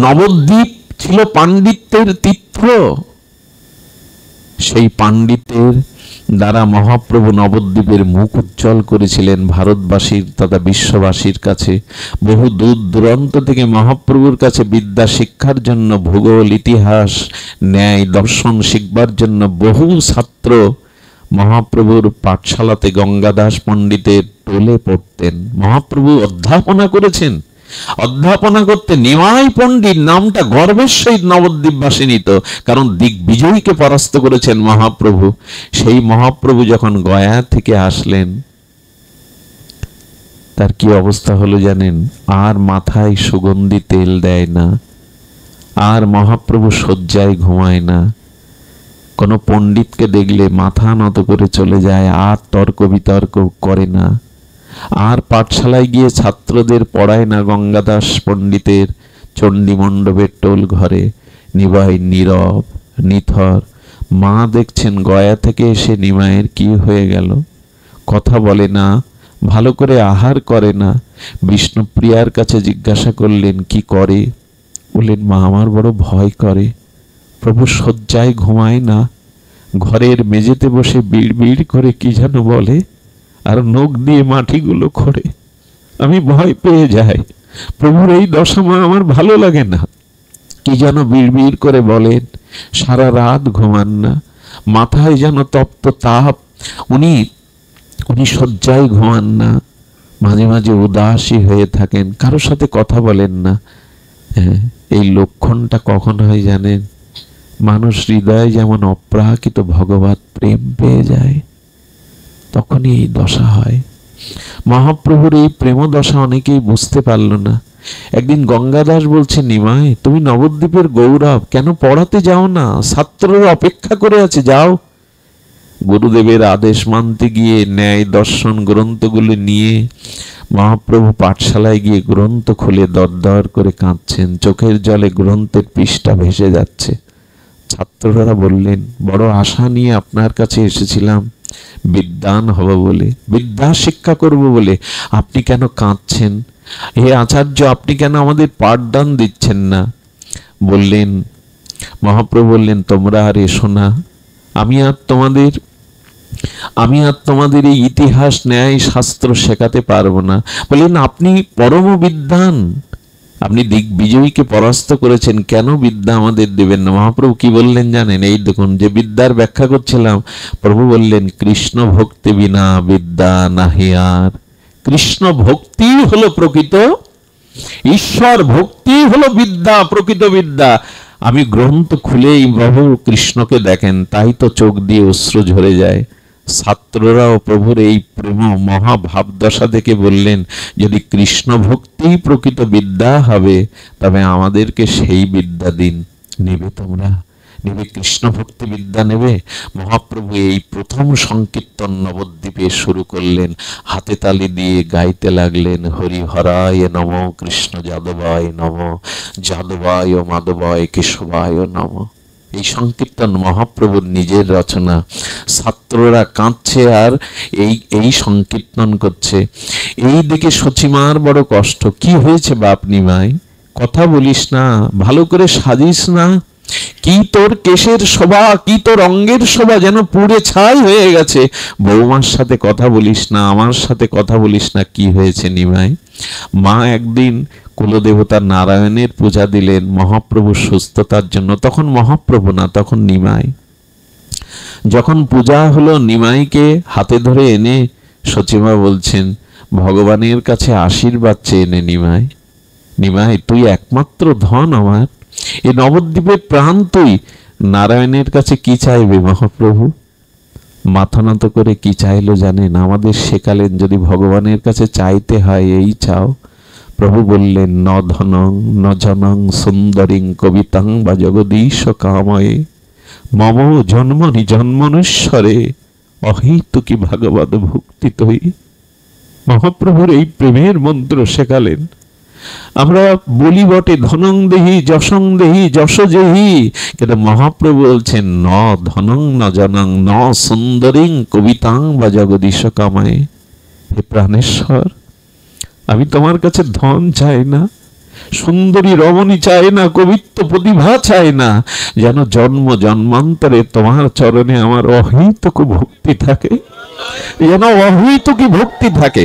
নবদ্বীপ ছিল পাণ্ডিত্যের তীর্থ। সেই পাণ্ডিত্যের দ্বারা মহাপ্রভু নবদ্বীপের মুখ উজ্জ্বল করেছিলেন ভারতবাসীর তথা বিশ্ববাসীর কাছে। বহু দূর দূরান্ত থেকে মহাপ্রভুর কাছে বিদ্যা শিক্ষার জন্য, ভূগোল, ইতিহাস, ন্যায়, দর্শন শিখবার জন্য বহু ছাত্র মহাপ্রভুর পাঠশালাতে গঙ্গাদাস পণ্ডিতের টোলে পড়তেন। মহাপ্রভু অধ্যাপনা করেছেন। অধ্যাপনা করতে নিমাই পণ্ডিত নামটা গর্বের সহিত নবদ্বীপবাসী নিত, কারণ দিগ্বিজয়ীকে পরাস্ত করেছেন মহাপ্রভু। সেই মহাপ্রভু যখন গয়া থেকে আসলেন, তার কি অবস্থা হলো জানেন? আর মাথায় সুগন্ধি তেল দেয় না, আর মহাপ্রভু শয্যায় ঘুমায় না। কোনো পণ্ডিতকে দেখলে মাথা নত করে চলে যায়, আর তর্ক বিতর্ক করে না, আর পাঠশালায় গিয়ে ছাত্রদের পড়ায় না। গঙ্গাদাস পণ্ডিতের চণ্ডী মণ্ডপের টোল ঘরে নিবাই নীরব নিথর। মা দেখছেন গয়া থেকে এসে নিমাইয়ের কি হয়ে গেল, কথা বলে না, ভালো করে আহার করে না। বিষ্ণুপ্রিয়ার কাছে জিজ্ঞাসা করলেন কি করে? বললেন, মা আমার বড় ভয় করে, প্রভু শয্যায় ঘুমায় না, ঘরের মেঝেতে বসে বিড় বিড় করে কি যেন বলে, আর নখ দিয়ে মাটিগুলো খোঁড়ে। আমি ভয় পেয়ে যাই, প্রভুর এই দশা মা আমার ভালো লাগে না। কি যেন বিড় বিড় করে বলেন, সারা রাত ঘুমান না, মাথায় যেন তপ্ত তাপ। উনি শয্যায় ঘুমান না, মাঝে মাঝে উদাসী হয়ে থাকেন, কারোর সাথে কথা বলেন না। এই লক্ষণটা কখন হয় জানেন? মানুষ হৃদয়ে যেমন অপ্রাকৃত ভগবত প্রেম পেয়ে যায়, তখনই এই দশা হয়। মহাপ্রভুর এই প্রেম দশা অনেকেই বুঝতে পারল না। একদিন গঙ্গাদাস বলছে, নিমাই তুমি নবদ্বীপের গৌরব, কেন পড়াতে যাও না? ছাত্ররা অপেক্ষা করে আছে, যাও। গুরুদেবের আদেশ মানতে গিয়ে ন্যায় দর্শন গ্রন্থগুলো নিয়ে মহাপ্রভু পাঠশালায় গিয়ে গ্রন্থ খুলে দরদর করে কাঁদছেন, চোখের জলে গ্রন্থের পৃষ্ঠা ভেসে যাচ্ছে। ছাত্ররা বললেন, বড় আশা নিয়ে আপনার কাছে এসেছিলাম, বিদ্বান হব বলে, বিদ্যা শিক্ষা করব বলে, আপনি কেন কাঁদছেন? হে আচার্য, আপনি কেন আমাদের পাঠদান দিচ্ছেন না? বললেন, মহাপ্রভু বললেন, তোমরা আর এসো না, আমি আর তোমাদের এই ইতিহাস ন্যায় শাস্ত্র শেখাতে পারবো না। বললেন, আপনি পরম বিদ্বান, আপনি দিগ্বিজয়ীকে পরাস্ত করেছেন, কেন বিদ্যা আমাদের দেবেন না? মহাপ্রভু কি বললেন জানেন? এই দেখুন, যে বিদ্যার ব্যাখ্যা করছিলাম, প্রভু বললেন, কৃষ্ণ ভক্তি বিনা বিদ্যা নাহি আর। কৃষ্ণ ভক্তি হলো প্রকৃত, ঈশ্বর ভক্তি হলো বিদ্যা, প্রকৃত বিদ্যা। আমি গ্রন্থ খুলেই প্রভু কৃষ্ণকে দেখেন, তাই তো চোখ দিয়ে অশ্রু ঝরে যায়। ছাত্ররাও প্রভুর এই প্রেম মহাভাবদশা দেখে বললেন, যদি কৃষ্ণ ভক্তি প্রকৃত বিদ্যা হবে, তবে আমাদেরকে সেই বিদ্যা দিন। নেবে তোমরা? নেবে কৃষ্ণ ভক্তি বিদ্যা নেবে? মহাপ্রভু এই প্রথম সংকীর্তন নবদ্বীপে শুরু করলেন, হাতে তালি দিয়ে গাইতে লাগলেন, হরি হরায় নম, কৃষ্ণ যাদবায় নম, যাদবায় মাধবায় কেশবায় নম। এই সংকীর্তন মহাপ্রভুর নিজের রচনা। ছাত্ররা কাঁদছে আর এই সংকীর্তন করছে। এই দিকে সচিমার বড় কষ্ট। কি হয়েছে বাপ নিমাই, কথা বলিস না, ভালো করে সাজিস না, কি তোর কেশের শোভা, কি তোর অঙ্গের শোভা যেন পুড়ে ছাই হয়ে গেছে। বৌমার সাথে কথা বলিস না, আমার সাথে কথা বলিস না, কি হয়েছে নিমাই? মা একদিন কুলদেবতা নারায়ণের পূজা দিলেন মহাপ্রভুর সুস্থতার জন্য। তখন মহাপ্রভু না, তখন নিমাই। যখন পূজা হলো, নিমাইকে হাতে ধরে এনে সচিমা বলছেন, ভগবানের কাছে আশীর্বাদ চেয়ে নে নিমাই। নিমাই, তুই একমাত্র ধন আমার, এ নবদ্বীপের প্রাণ তুই। নারায়ণের কাছে কি চাইবে মহাপ্রভু? মাথা নত করে কি চাইলো জানেন? আমাদের শেখালেন, যদি ভগবানের কাছে চাইতে হয় এই চাও। প্রভু বললেন, ন ধনং ন জনং সুন্দরীং কবিতাং বা জগদীশ কাময়ে মম জন্মনি জন্মনুস্বরে অহেতুকি ভাগবত ভক্তি তৈ। মহাপ্রভুর এই প্রেমের মন্ত্র শেখালেন। আমরা বলি বটে ধনং দেহি যশং দেহি যশ যেহি, কিন্তু মহাপ্রভু বলছেন, ন ধনং ন জনং ন সুন্দরীং কবিতাং বা জগদীশ কাময়ে। হে প্রাণেশ্বর, আমি তোমার কাছে ধন চাই না, সুন্দরী রমণী চাই না, কবিত্ব প্রতিভা চাই না, যেন জন্ম জন্মান্তরে তোমার চরণে আমার অহৈতুক ভক্তি থাকে, যেন অহৈতুকী ভক্তি থাকে,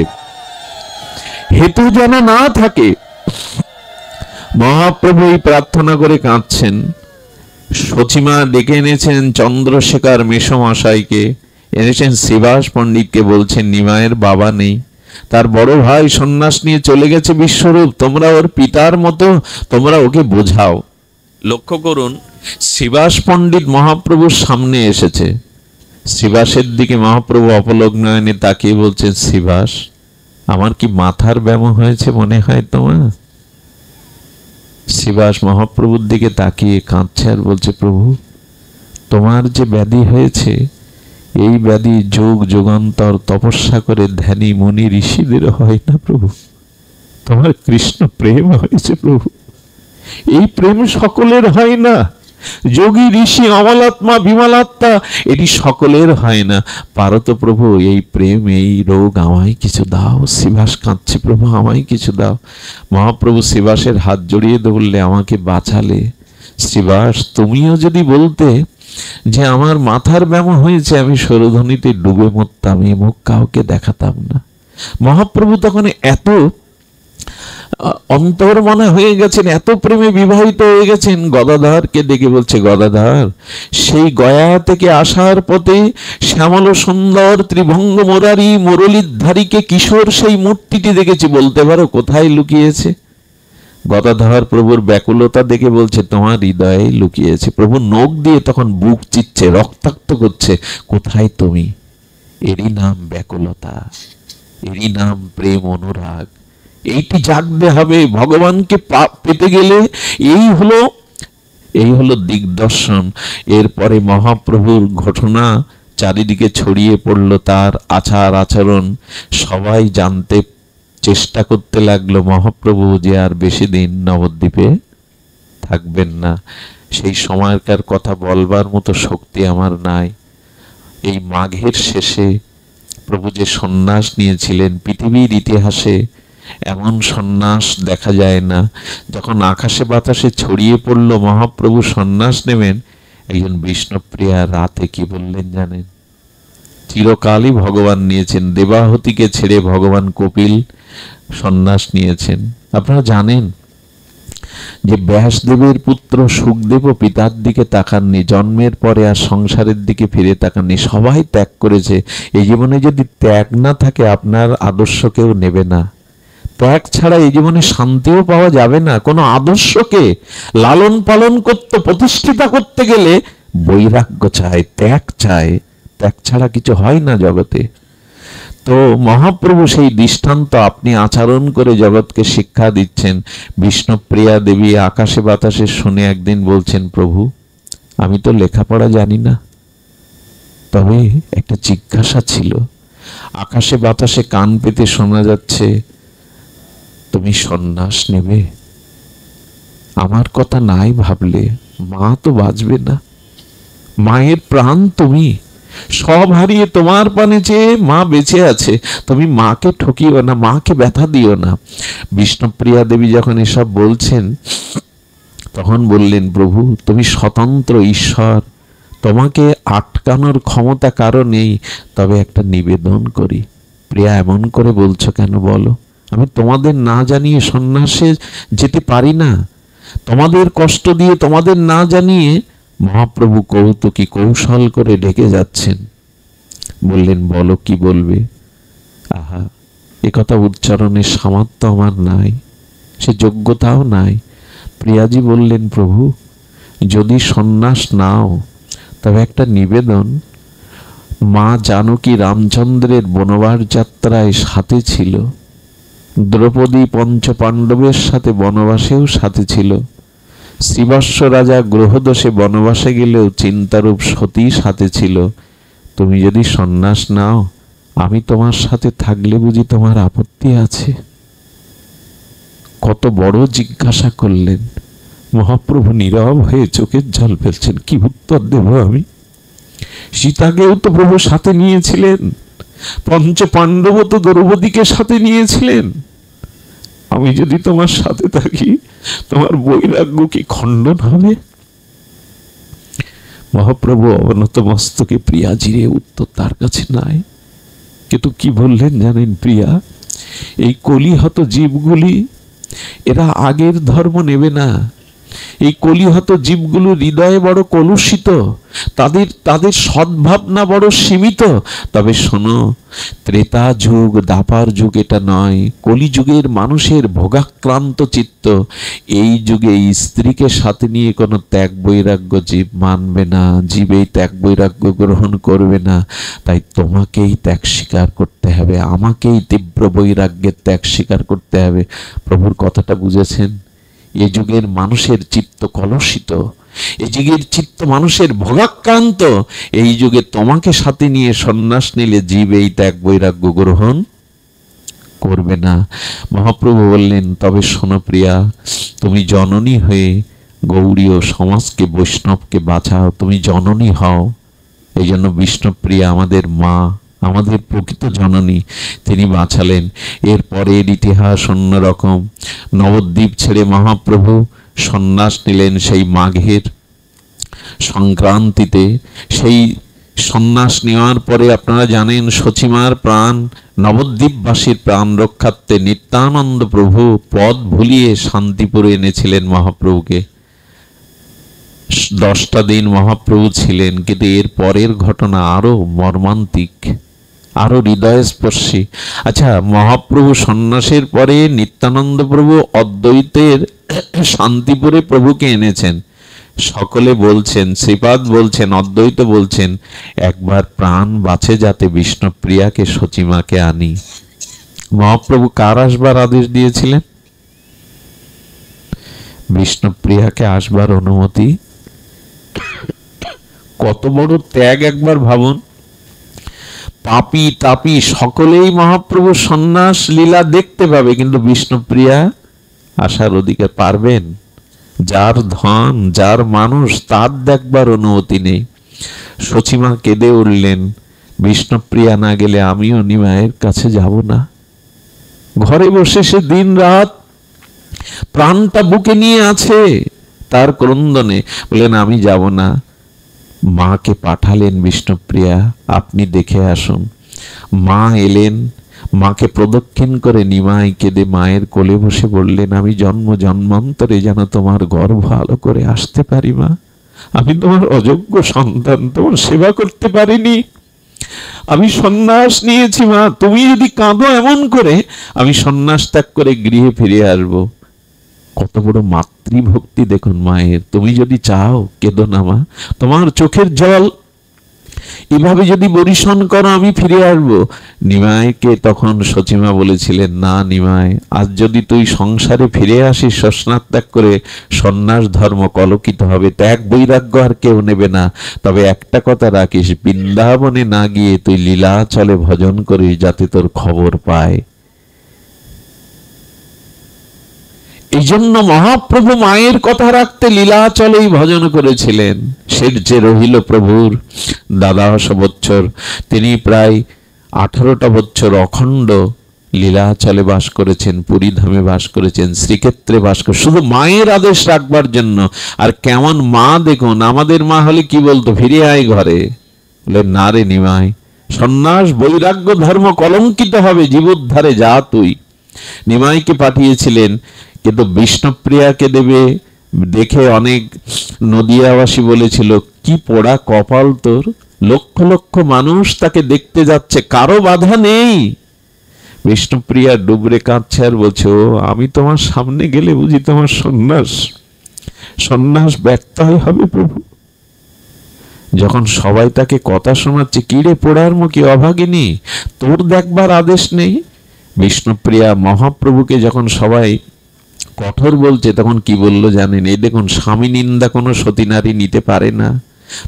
হেতু যেন না থাকে। মহাপ্রভু এই প্রার্থনা করে কাঁদছেন। সচিমা ডেকে এনেছেন চন্দ্রশেখর মেসমশাইকে, এনেছেন শ্রীবাস পণ্ডিতকে, বলছেন, নিমাইয়ের বাবা নেই, তার বড় ভাই সন্ন্যাস নিয়ে চলে গেছে বিশ্বরূপ, তোমরা ওর পিতার মতো, তোমরা ওকে বোঝাও। লক্ষ্য করুন, শ্রীবাস পণ্ডিত মহাপ্রভুর সামনে এসেছে, শ্রীবাসের দিকে মহাপ্রভু অপলক নয়নে তাকিয়ে বলছেন, শ্রীবাস, আমার কি মাথার ব্যামো হয়েছে মনে হয় তোমার? শ্রীবাস মহাপ্রভুর দিকে তাকিয়ে কাঁদছে আর বলছে, প্রভু, তোমার যে ব্যাধি হয়েছে, এই ব্যাধি যুগ যুগান্তর তপস্যা করে ধ্যানী মুনি ঋষিদের হয় না প্রভু, তোমার কৃষ্ণ প্রেম হয়েছে প্রভু। এই প্রেম সকলের হয় না, যোগী ঋষি অমলাত্মা বিমলাত্মা এটি সকলের হয় না। পারো তো প্রভু এই প্রেম এই রোগ আমায় কিছু দাও। শ্রীবাস কাঁদছে, প্রভু আমায় কিছু দাও। মহাপ্রভু শ্রীবাসের হাত জড়িয়ে ধরলে, আমাকে বাঁচালে। শ্রীবাস, তুমিও যদি বলতে যে আমার মাথার ব্যামো হয়েছে, আমি সরোধনীতে ডুবে মরতাম, এ মুখ কাউকে দেখাতাম না। মহাপ্রভু তখন এত অন্তর্মনা হয়ে গেছেন, এত প্রেমে বিবাহিত হয়ে গেছেন, গদাধরকে ডেকে বলছে, গদাধর, সেই গয়া থেকে আসার পথে শ্যামল সুন্দর ত্রিভঙ্গ মোরারি মুরলীধারীকে কিশোর সেই মূর্তিটি দেখেছি, বলতে পারো কোথায় লুকিয়েছে? গদাধর প্রভুর ব্যাকুলতা দেখে বলছে, তোমার হৃদয়ে লুকিয়েছে। প্রভু নখ দিয়ে তখন বুক চিচ্ছে, রক্তাক্ত করছে, কোথায় তুমি? এরই নাম ব্যাকুলতা, এরই নাম প্রেম অনুরাগ। এইটি জাগতে হবে ভগবানকে পেতে গেলে। এই হলো দিগদর্শন। এরপরে মহাপ্রভুর ঘটনা চারিদিকে ছড়িয়ে পড়ল, তার আচার আচরণ সবাই জানতে চেষ্টা করতে লাগলো। মহাপ্রভু যে আর বেশি দিন নবদ্বীপে থাকবেন না, সেই সময়কার কথা বলবার মতো শক্তি আমার নাই। এই মাঘের শেষে প্রভু যে সন্ন্যাস নিয়েছিলেন, পৃথিবীর ইতিহাসে এমন সন্ন্যাস দেখা যায় না। যখন আকাশে বাতাসে ছড়িয়ে পড়ল মহাপ্রভু সন্ন্যাস নেবেন, একজন বিষ্ণুপ্রিয়া রাতে কি বললেন জানেন? চিরকালই ভগবান নিয়েছেন, দেবাহতিকে ছেড়ে ভগবান কপিল সন্ন্যাস নিয়েছেন। আপনারা জানেন যে ব্যাসদেবের পুত্র সুখদেব পিতার দিকে তাকাননি, জন্মের পরে আর সংসারের দিকে ফিরে তাকাননি, সবাই ত্যাগ করেছে। এই জীবনে যদি ত্যাগ না থাকে, আপনার আদর্শ কেউ নেবে না। ত্যাগ ছাড়া এই জীবনে শান্তিও পাওয়া যাবে না। কোনো আদর্শকে লালন পালন করতে, প্রতিষ্ঠিতা করতে গেলে বৈরাগ্য চাই, ত্যাগ চাই। ত্যাগ ছাড়া কিছু হয় না জগতে। তো মহাপ্রভু সেই দৃষ্টান্ত আপনি আচরণ করে জগৎকে শিক্ষা দিচ্ছেন। বিষ্ণুপ্রিয়া দেবী আকাশে বাতাসে শুনে একদিন বলছেন, প্রভু, আমি তো লেখাপড়া জানি না, তবে একটা জিজ্ঞাসা ছিল। আকাশে বাতাসে কান পেতে শোনা যাচ্ছে, তুমি সন্ন্যাস নেবে। আমার কথা নাই ভাবলে মা তো বাঁচবে না, মায়ের প্রাণ তুমি, সব হারিয়ে তোমার পানে চেয়ে মা বেঁচে আছে, তুমি মাকে ঠকিও না, মাকে ব্যথা দিও না। বিষ্ণুপ্রিয়া দেবী যখন এসব বলছেন, তখন বললেন, প্রভু তুমি স্বতন্ত্র ঈশ্বর, তোমাকে আটকানোর ক্ষমতা কারো নেই, তবে একটা নিবেদন করি। প্রিয়া, এমন করে বলছো কেন বলো? আমি তোমাদের না জানিয়ে সন্ন্যাসে যেতে পারি না। তোমাদের কষ্ট দিয়ে, তোমাদের না জানিয়ে মহাপ্রভু কৌতুকী কৌশল করে ডেকে যাচ্ছেন। বললেন, বলো কি বলবে? আহা, এ কথা উচ্চারণের সামর্থ্য আমার নাই, সে যোগ্যতাও নাই। প্রিয়াজি বললেন, প্রভু যদি সন্ন্যাস নাও, তবে একটা নিবেদন। মা জানকী রামচন্দ্রের বনবাস যাত্রায় সাথে ছিল, দ্রৌপদী পঞ্চ পাণ্ডবের সাথে বনবাসেও সাথে ছিল, শ্রীবৎস রাজা গ্রহদোষে বনবাসে গেলেও চিন্তারূপ সতী সাথে ছিল। তুমি যদি সন্ন্যাস নাও, আমি তোমার সাথে থাকলে বুঝি তোমার আপত্তি আছে? কত বড় জিজ্ঞাসা করলেন। মহাপ্রভু নীরব হয়ে চোখের জল ফেলছেন। কি উত্তর দেব আমি? সীতাকেও তো প্রভু সাথে নিয়েছিলেন, পঞ্চ পাণ্ডব তো দ্রৌপদীকে সাথে নিয়েছিলেন। আমি যদি তোমার সাথে থাকি, তোমার বৈরাগ্য কি খণ্ডন হবে? মহাপ্রভু অবনত মস্তকে প্রিয়াজিরে, উত্তর তার কাছে নাই। কিন্তু কি বললেন জানেন প্রিয়া? এই কলিহত জীবগুলি, এরা আগের ধর্ম নেবে না, এই কলিহত জীবগুলো হৃদয়ে বড় কলুষিত, তাদের সদ্ভাবনা বড় সীমিত। তবে শোনো, ত্রেতা যুগ দাপার যুগ এটা নয়, কলিযুগের মানুষের ভোগাক্রান্ত চিত্ত। এই যুগে স্ত্রীকে সাথে নিয়ে কোনো ত্যাগ বৈরাগ্য জীব মানবে না, জীব এই ত্যাগ বৈরাগ্য গ্রহণ করবে না। তাই তোমাকেই ত্যাগ স্বীকার করতে হবে, আমাকেই তীব্র বৈরাগ্যের ত্যাগ স্বীকার করতে হবে। প্রভুর কথাটা বুঝেছেন? এই যুগের মানুষের চিত্ত কলুষিত, এই যুগের চিত্ত মানুষের ভোগাক্রান্ত। এই যুগে তোমাকে সাথে নিয়ে সন্ন্যাস নিলে জীব এই ত্যাগ বৈরাগ্য গ্রহণ করবে না। মহাপ্রভু বললেন, তবে শোনো প্রিয়া, তুমি জননী হয়ে গৌড়ীয় সমাজকে, বৈষ্ণবকে বাঁচাও, তুমি জননী হও। এই জন্য বিষ্ণুপ্রিয়া আমাদের মা, আমাদের প্রকৃত জননী, তিনি বাঁচালেন। এরপরের ইতিহাস অন্যরকম। নবদ্বীপ ছেড়ে মহাপ্রভু সন্ন্যাস নিলেন সেই মাঘের সংক্রান্তিতে। সেই সন্ন্যাস নেওয়ার পরে আপনারা জানেন, সচিমার প্রাণ, নবদ্বীপবাসীর প্রাণ রক্ষার্থে নিত্যানন্দ প্রভু পদ ভুলিয়ে শান্তিপুরে এনেছিলেন মহাপ্রভুকে। 10টা দিন মহাপ্রভু ছিলেন, কিন্তু এর পরের ঘটনা আরো মর্মান্তিক, আরো হৃদয়স্পর্শী। আচ্ছা, মহাপ্রভু সন্ন্যাসের পরে নিত্যানন্দ প্রভু অদ্বৈতের শান্তিপুরে প্রভুকে এনেছেন। সকলে বলছেন, শ্রীপাদ বলছেন, অদ্বৈত বলছেন, একবার প্রাণ বাঁচে যাতে বিষ্ণুপ্রিয়াকে, সচিমাকে আনি। মহাপ্রভু কার আসবার আদেশ দিয়েছিলেন? বিষ্ণুপ্রিয়াকে আসবার অনুমতি। কত বড় ত্যাগ একবার ভাবুন। পাপী তাপী সকলেই মহাপ্রভু সন্ন্যাস লীলা দেখতে পাবে, কিন্তু বিষ্ণুপ্রিয়া আসার অধিকার পারবেন? যার ধন, যার মানুষ, তার দেখবার অনুমতি নেই। সচিমা কেঁদে উঠলেন, বিষ্ণুপ্রিয়া না গেলে আমিও নিমায়ের কাছে যাব না। ঘরে বসে সে দিন রাত প্রাণটা বুকে নিয়ে আছে, তার ক্রন্দনে। বললেন, আমি যাব না। মাকে পাঠালেন, বিষ্ণুপ্রিয়া আপনি দেখে আসুন। মা এলেন, মাকে প্রদক্ষিণ করে নিমাই কেঁদে মায়ের কোলে বসে বললেন, আমি জন্ম জন্মান্তরে যেন তোমার গর্ভ আলো করে আসতে পারি মা। আমি তোমার অযোগ্য সন্তান, তোমার সেবা করতে পারিনি। আমি সন্ন্যাস নিয়েছি মা, তুমি যদি কাঁদো এমন করে, আমি সন্ন্যাস ত্যাগ করে গৃহে ফিরে আসবো। কত বড় মাতৃভক্তি দেখুন মায়ের। তুমি যদি চাও কেঁদো না মা, তোমার চোখের জল এভাবে যদি বরিশন করো, আমি ফিরে আসবো। নিমাইকে তখন সচিমা বলেছিলেন, না নিমাই, আজ যদি তুই সংসারে ফিরে আসিস শ্মশান ত্যাগ করে, সন্ন্যাস ধর্ম কলঙ্কিত হবে, ত্যাগ বৈরাগ্য আর কেউ নেবে না। তবে একটা কথা রাখিস, বৃন্দাবনে না গিয়ে তুই লীলাচলে ভজন করিস, যাতে তোর খবর পায়। এই জন্য মহাপ্রভু মায়ের কথা রাখতে লীলাচলেই ভজন করেছিলেন। সে যে রহিল প্রভুর 12 বছর, তিনি প্রায় 18টা বছর অখণ্ড লীলাচলে বাস করেছেন, পুরী ধামে বাস করেছেন, শ্রীক্ষেত্রে বাস করে, শুধু মায়ের আদেশ রাখবার জন্য। আর কেমন মা দেখুন, আমাদের মা হলে কি বলতো, ফিরে আয় ঘরে। বলে, না রে নিমাই, সন্ন্যাস বৈরাগ্য ধর্ম কলঙ্কিত হবে, জীবোদ্ধারে যা তুই। নিমাইকে পাঠিয়েছিলেন, কিন্তু বিষ্ণুপ্রিয়াকে দেবে দেখে অনেক নদিয়াবাসী বলেছিল, কি পোড়া কপাল তোর, লক্ষ লক্ষ মানুষ তাকে দেখতে যাচ্ছে, কারো বাধা নেই। বিষ্ণুপ্রিয়া ডুবরে কাঁদছে আর বলছে, ও আমি তোমার সামনে গেলে বুঝি তোমার সন্ন্যাস ব্যর্থ হবে প্রভু। যখন সবাই তাকে কথা শোনাচ্ছে, কিরে পোড়ার মুখী অভাগিনী, তোর দেখবার আদেশ নেই। বিষ্ণুপ্রিয়া মহাপ্রভুকে যখন সবাই কঠোর বলছে, তখন কি বললো জানেন? এই দেখুন, স্বামী নিন্দা কোনো সতী নারী নিতে পারে না,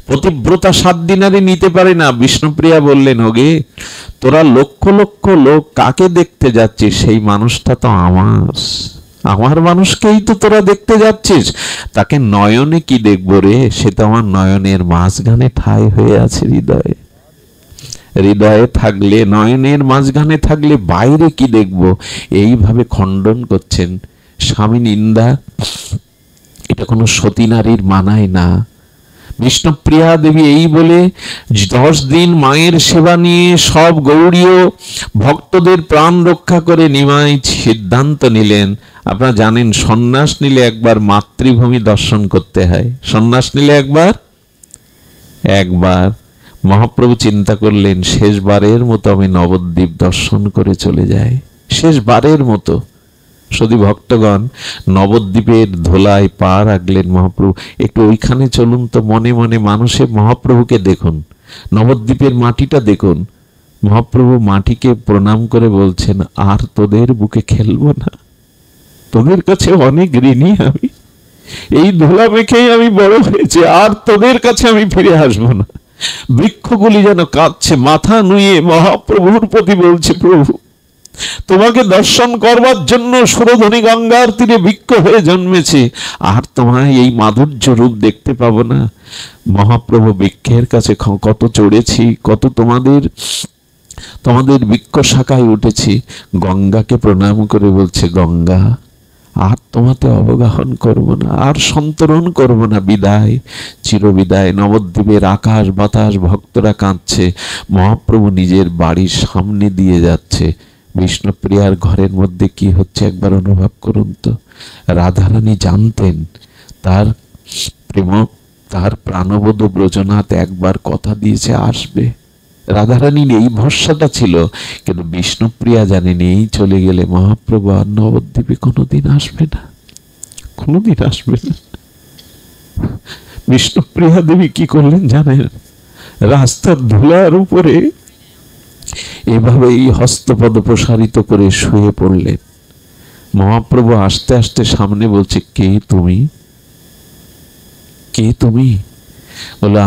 পতিব্রতা সাধ্বী নারী নিতে পারে না। বিষ্ণুপ্রিয়া বললেন, ওগে তোরা লক্ষ লক্ষ লোক কাকে দেখতে যাচ্ছিস, সেই মানুষটা তো আমার মানুষকেই তো তোরা দেখতে যাচ্ছিস। তাকে নয়নে কি দেখবো রে, সে তো আমার নয়নের মাঝখানে ঠাঁই হয়ে আছে। হৃদয়ে থাকলে, নয়নের মাঝখানে থাকলে বাইরে কি দেখবো? এইভাবে খণ্ডন করছেন। স্বামী নিন্দা এটা কোনো সতী নারীর মানায় না। বিষ্ণুপ্রিয়া দেবী এই বলে 10 দিন মায়ের সেবা নিয়ে সব গৌড়ীয় ভক্তদের প্রাণ রক্ষা করে নিমাই সিদ্ধান্ত নিলেন, আপনারা জানেন সন্ন্যাস নিলে একবার মাতৃভূমি দর্শন করতে হয়। সন্ন্যাস নিলে একবার মহাপ্রভু চিন্তা করলেন শেষবারের মতো আমি নবদ্বীপ দর্শন করে চলে যাই, শেষবারের মতো। শুধু ভক্তগণ নবদ্বীপের ধোলায় পা রাখলেন মহাপ্রভু। একটু ওইখানে চলুন তো, মনে মনে মানুষের মহাপ্রভুকে দেখুন, নবদ্বীপের মাটিটা দেখুন। মহাপ্রভু মাটিকে প্রণাম করে বলছেন, আর তোদের বুকে খেলবো না, তোদের কাছে অনেক ঋণী আমি, এই ধুলা মেখেই আমি বড় হয়েছি, আর তোদের কাছে আমি ফিরে আসবো না। বৃক্ষগুলি যেন কাঁদছে, মাথা নুয়ে মহাপ্রভুর প্রতি বলছে, প্রভু তোমাকে দর্শন করবার জন্য সুরধনী গঙ্গার তীরে বৃক্ষ হয়ে জন্মেছে, আর তোমায় এই মাধুর্য রূপ দেখতে পাবো না। মহাপ্রভু বৃক্ষের কাছে কত চড়েছি, কত তোমাদের বৃক্ষ শাখায় উঠেছি। গঙ্গাকে প্রণাম করে বলছে, গঙ্গা আর তোমাতে অবগাহন করব না, আর সন্তরণ করব না, বিদায়, চিরবিদায়। নবদ্বীপের আকাশ বাতাস, ভক্তরা কাঁদছে, মহাপ্রভু নিজের বাড়ির সামনে দিয়ে যাচ্ছে। বিষ্ণুপ্রিয়ার ঘরের মধ্যে কি হচ্ছে একবার অনুভব করুন তো। রাধারানী জানতেন তার প্রেম, তার প্রাণবধূ ব্রজনাথ একবার কথা দিয়েছে আসবে। রাধারানীর এই ভরসাটা ছিল, কিন্তু বিষ্ণুপ্রিয়া জানেন এই চলে গেলে মহাপ্রভু আর নবদ্বীপে কোনোদিন আসবে না, কোনোদিন আসবে না। বিষ্ণুপ্রিয়া দেবী কি করলেন জানেন? রাস্তার ধুলার উপরে এভাবেই হস্তপদ প্রসারিত করে শুয়ে পড়লেন। মহাপ্রভু আস্তে আস্তে সামনে বলছে, কে তুমি, কে তুমি? বলো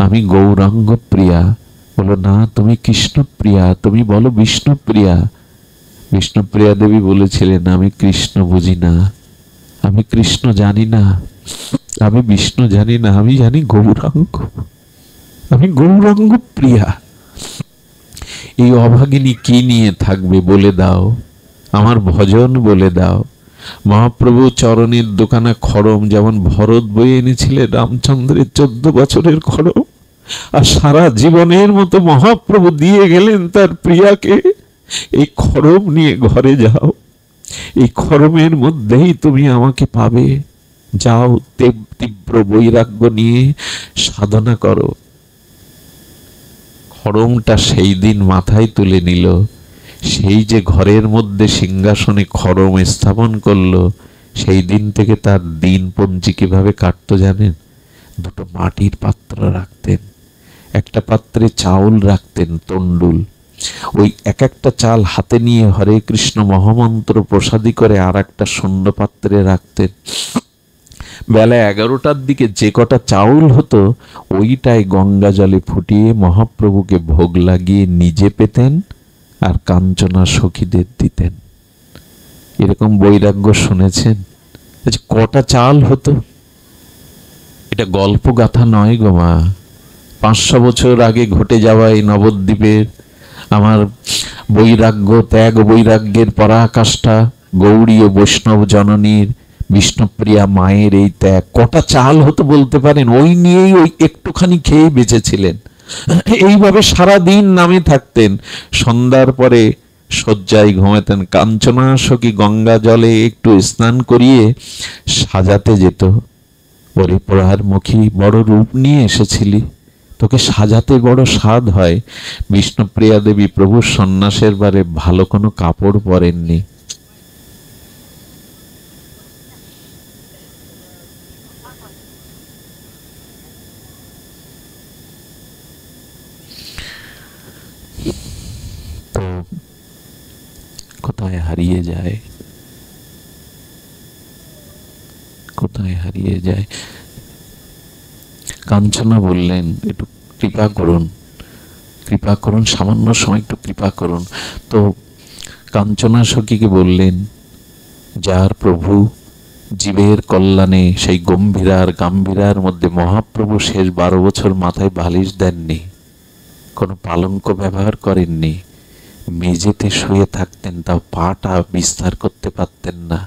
আমি গৌরাঙ্গ প্রিয়া। বলো না, তুমি কৃষ্ণপ্রিয়া, তুমি বলো বিষ্ণুপ্রিয়া। বিষ্ণুপ্রিয়া দেবী বলেছিলেন, আমি কৃষ্ণ বুঝি না, আমি কৃষ্ণ জানি না, আমি বিষ্ণু জানি না, আমি জানি গৌরাঙ্গ, আমি গৌরাঙ্গ প্রিয়া। এই অভাগিনী কি নিয়ে থাকবে বলে দাও, আমার ভজন বলে দাও। মহাপ্রভু চরণের দোকানে খড়ম, যেমন ভরত বয়ে এনেছিলেন রামচন্দ্রের 14 বছরের খড়ম, আর সারা জীবনের মতো মহাপ্রভু দিয়ে গেলেন তার প্রিয়াকে, এই খড়ম নিয়ে ঘরে যাও, এই খড়মের মধ্যেই তুমি আমাকে পাবে, যাও তীব্র বৈরাগ্য নিয়ে সাধনা করো। খড়মটা সেই দিন মাথায় তুলে নিল, সেই যে ঘরের মধ্যে সিংহাসনে খড়ম স্থাপন করলো, সেই দিন থেকে তার দিনপঞ্জি কিভাবে কাটতো জানেন? দুটো মাটির পাত্র রাখতেন, একটা পাত্রে চাউল রাখতেন তন্ডুল, ওই এক একটা চাল হাতে নিয়ে হরে কৃষ্ণ মহামন্ত্র প্রসাদী করে আর একটা শূন্য পাত্রে রাখতেন। বেলা 11টার দিকে যে কটা চাউল হতো ওইটাই গঙ্গা জলে ফুটিয়ে মহাপ্রভুকে ভোগ লাগিয়ে নিজে পেতেন আর কাঞ্চনা সখীদের দিতেন। এরকম বৈরাগ্য শুনেছেন? কটা চাল হতো? এটা গল্প গাথা নয় গো মা, 500 বছর আগে ঘটে যাওয়া এই নবদ্বীপের আমার বৈরাগ্য, ত্যাগ বৈরাগ্যের পরাকাষ্ঠা, গৌড়ী ও বৈষ্ণব জননীর বিষ্ণুপ্রিয়া মায়ের এই ত্যাগ। কটা চাল হতো বলতে পারেন? ওই নিয়েই ওই একটুখানি খেয়ে বেঁচেছিলেন। এইভাবে সারা দিন নামে থাকতেন, সন্ধ্যার পরে শয্যায় ঘুমাতেন। কাঞ্চনা সখী গঙ্গা জলে একটু স্নান করিয়ে সাজাতে যেত, ওরে পোড়ার মুখী বড় রূপ নিয়ে এসেছিলি, তোকে সাজাতে বড় স্বাদ হয়। বিষ্ণুপ্রিয়া দেবী প্রভুর সন্ন্যাসের বারে ভালো কোনো কাপড় পরেননি। তো কোথায় হারিয়ে যায়, কোথায় হারিয়ে যায়। কাঞ্চনা বললেন, একটু কৃপা করুন, কৃপা করুন, সামান্য সময় একটু কৃপা করুন। তো কাঞ্চনা সখীকে বললেন, যার প্রভু জীবের কল্যাণে সেই গাম্ভীরার মধ্যে মহাপ্রভু শেষ 12 বছর মাথায় বালিশ দেননি, কোনো পালঙ্ক ব্যবহার করেননি, মেঝেতে শুয়ে থাকতেন, তাও পাটা বিস্তার করতে পারতেন না।